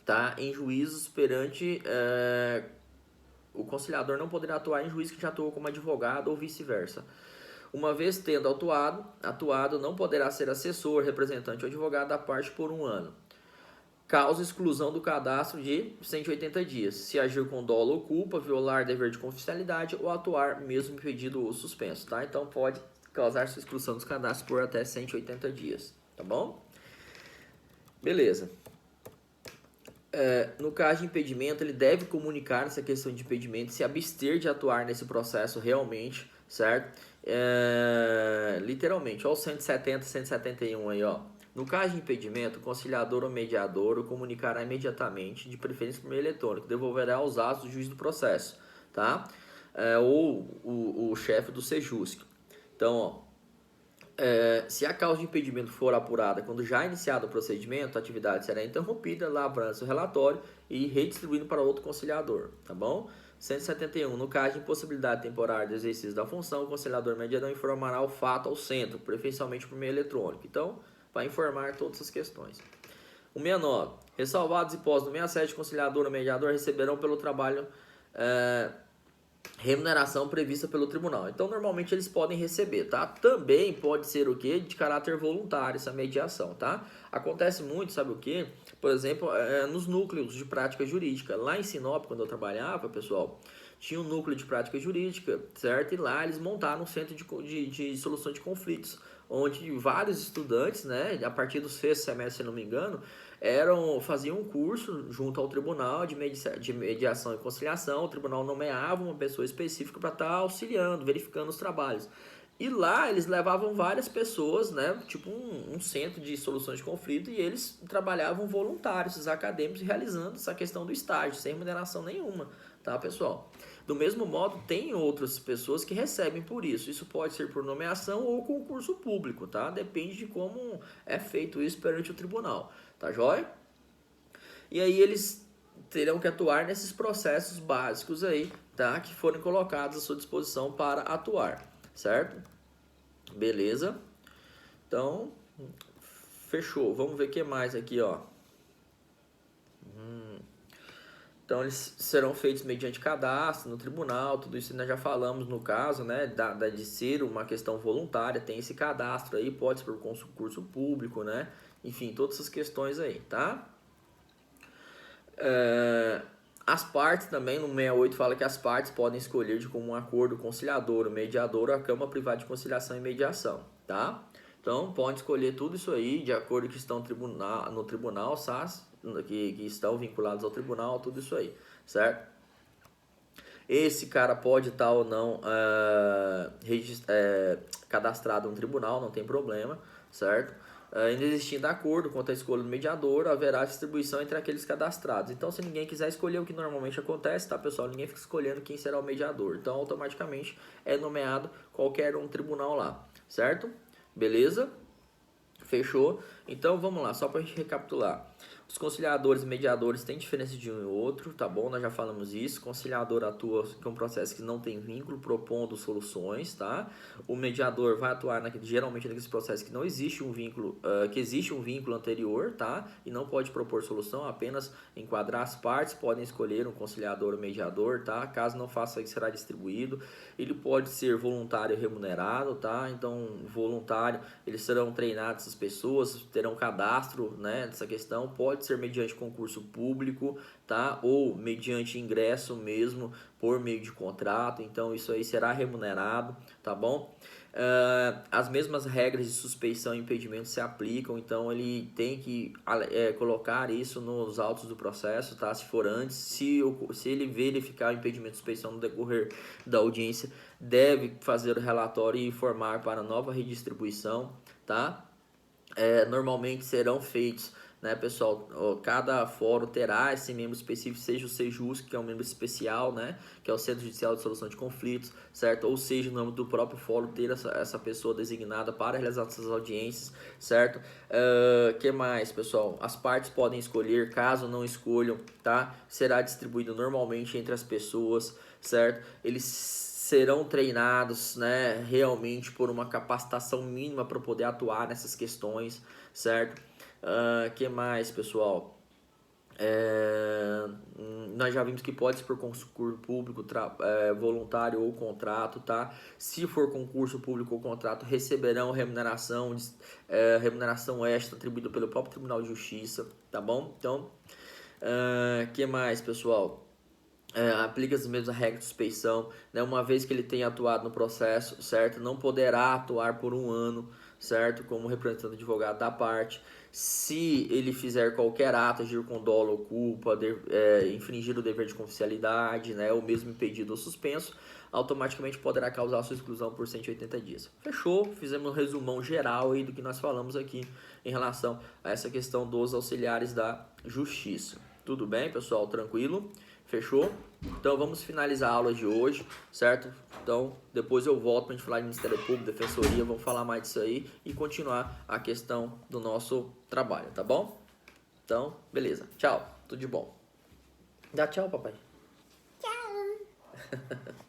tá, em juízos perante... o conciliador não poderá atuar em juiz que já atuou como advogado ou vice-versa. Uma vez tendo atuado, não poderá ser assessor, representante ou advogado da parte por 1 ano. Causa exclusão do cadastro de 180 dias, se agir com dolo ou culpa, violar dever de confidencialidade ou atuar mesmo impedido ou suspenso, tá? Então pode causar sua exclusão dos cadastros por até 180 dias, tá bom? Beleza. No caso de impedimento, ele deve comunicar essa questão de impedimento, se abster de atuar nesse processo realmente, certo? Literalmente, ó, o 170, 171 aí, ó. No caso de impedimento, o conciliador ou mediador o comunicará imediatamente, de preferência por meio eletrônico, devolverá aos atos do juiz do processo, tá? Ou o chefe do Sejusc. Então, ó, se a causa de impedimento for apurada quando já iniciado o procedimento, a atividade será interrompida, lavrando-se o relatório e redistribuído para outro conciliador, tá bom? 171. No caso de impossibilidade temporária do exercício da função, o conciliador mediador informará o fato ao centro, preferencialmente por meio eletrônico. Então, vai informar todas as questões. 169. Ressalvados e pós do 67, conciliador ou mediador receberão pelo trabalho remuneração prevista pelo tribunal. Então, normalmente eles podem receber, tá? Também pode ser o quê? De caráter voluntário essa mediação, tá? Acontece muito, sabe o quê? Por exemplo, nos núcleos de prática jurídica. Lá em Sinop, quando eu trabalhava, pessoal, tinha um núcleo de prática jurídica, certo? E lá eles montaram um centro de solução de conflitos, onde vários estudantes, né, a partir do sexto semestre, se não me engano, faziam um curso junto ao tribunal de mediação e conciliação. O tribunal nomeava uma pessoa específica para estar auxiliando, verificando os trabalhos. E lá eles levavam várias pessoas, né, tipo um centro de soluções de conflito, e eles trabalhavam voluntários, esses acadêmicos, realizando essa questão do estágio, sem remuneração nenhuma, tá, pessoal? Do mesmo modo, tem outras pessoas que recebem por isso. Isso pode ser por nomeação ou concurso público, tá? Depende de como é feito isso perante o tribunal, tá joia? E aí eles terão que atuar nesses processos básicos aí, tá? Que forem colocados à sua disposição para atuar, certo? Beleza? Então, fechou. Vamos ver o que mais aqui, ó. Então, eles serão feitos mediante cadastro no tribunal, tudo isso nós já falamos no caso, né, de ser uma questão voluntária, tem esse cadastro aí, pode ser por concurso público, né, enfim, todas essas questões aí, tá? As partes também, no 68 fala que as partes podem escolher de comum acordo o conciliador, o mediador ou a Câmara Privada de Conciliação e Mediação, tá? Então, pode escolher tudo isso aí de acordo com que estão no tribunal, SAS, que estão vinculados ao tribunal, tudo isso aí, certo? Esse cara pode estar ou não cadastrado no tribunal, não tem problema, certo? Ainda existindo acordo quanto à escolha do mediador, haverá distribuição entre aqueles cadastrados. Então, se ninguém quiser escolher, o que normalmente acontece, tá, pessoal? Ninguém fica escolhendo quem será o mediador. Então, automaticamente é nomeado qualquer um tribunal lá, certo? Beleza? Fechou? Então, vamos lá, só para a gente recapitular. Os conciliadores e mediadores têm diferença de um e outro, tá bom? Nós já falamos isso. O conciliador atua com um processo que não tem vínculo, propondo soluções, tá? O mediador vai atuar geralmente naqueles processos que não existe um vínculo, que existe um vínculo anterior, tá? E não pode propor solução, apenas enquadrar as partes, podem escolher um conciliador ou mediador, tá? Caso não faça isso, será distribuído. Ele pode ser voluntário e remunerado, tá? Então, voluntário, eles serão treinados, essas pessoas terão cadastro, né, dessa questão, pode ser mediante concurso público, tá? Ou mediante ingresso mesmo, por meio de contrato, então isso aí será remunerado, tá bom? As mesmas regras de suspeição e impedimento se aplicam, então ele tem que colocar isso nos autos do processo, tá? Se for antes, se ele verificar o impedimento de suspeição no decorrer da audiência, deve fazer o relatório e informar para nova redistribuição, tá? Normalmente serão feitos, né, pessoal, cada fórum terá esse membro específico, seja o Sejus, que é um membro especial, né, que é o Centro Judicial de Solução de Conflitos, certo? Ou seja, no nome do próprio fórum ter essa pessoa designada para realizar essas audiências, certo? Que mais, pessoal? As partes podem escolher, caso não escolham, tá? Será distribuído normalmente entre as pessoas, certo? Eles serão treinados, né, realmente por uma capacitação mínima para poder atuar nessas questões, certo? Que mais, pessoal? Nós já vimos que pode ser por concurso público, voluntário ou contrato, tá? Se for concurso público ou contrato, receberão remuneração extra atribuída pelo próprio Tribunal de Justiça, tá bom? Então, que mais, pessoal? Aplica as mesmas regras de suspeição, né? Uma vez que ele tenha atuado no processo, certo? Não poderá atuar por um ano, certo? Como representante advogado da parte. Se ele fizer qualquer ato, agir com dolo ou culpa, infringir o dever de confidencialidade, né? Ou mesmo impedido ou suspenso, automaticamente poderá causar sua exclusão por 180 dias. Fechou? Fizemos um resumão geral aí do que nós falamos aqui em relação a essa questão dos auxiliares da justiça. Tudo bem, pessoal? Tranquilo? Fechou? Então vamos finalizar a aula de hoje, certo? Então depois eu volto para a gente falar de Ministério Público, Defensoria, vamos falar mais disso aí e continuar a questão do nosso trabalho, tá bom? Então, beleza. Tchau, tudo de bom. Dá tchau, papai. Tchau.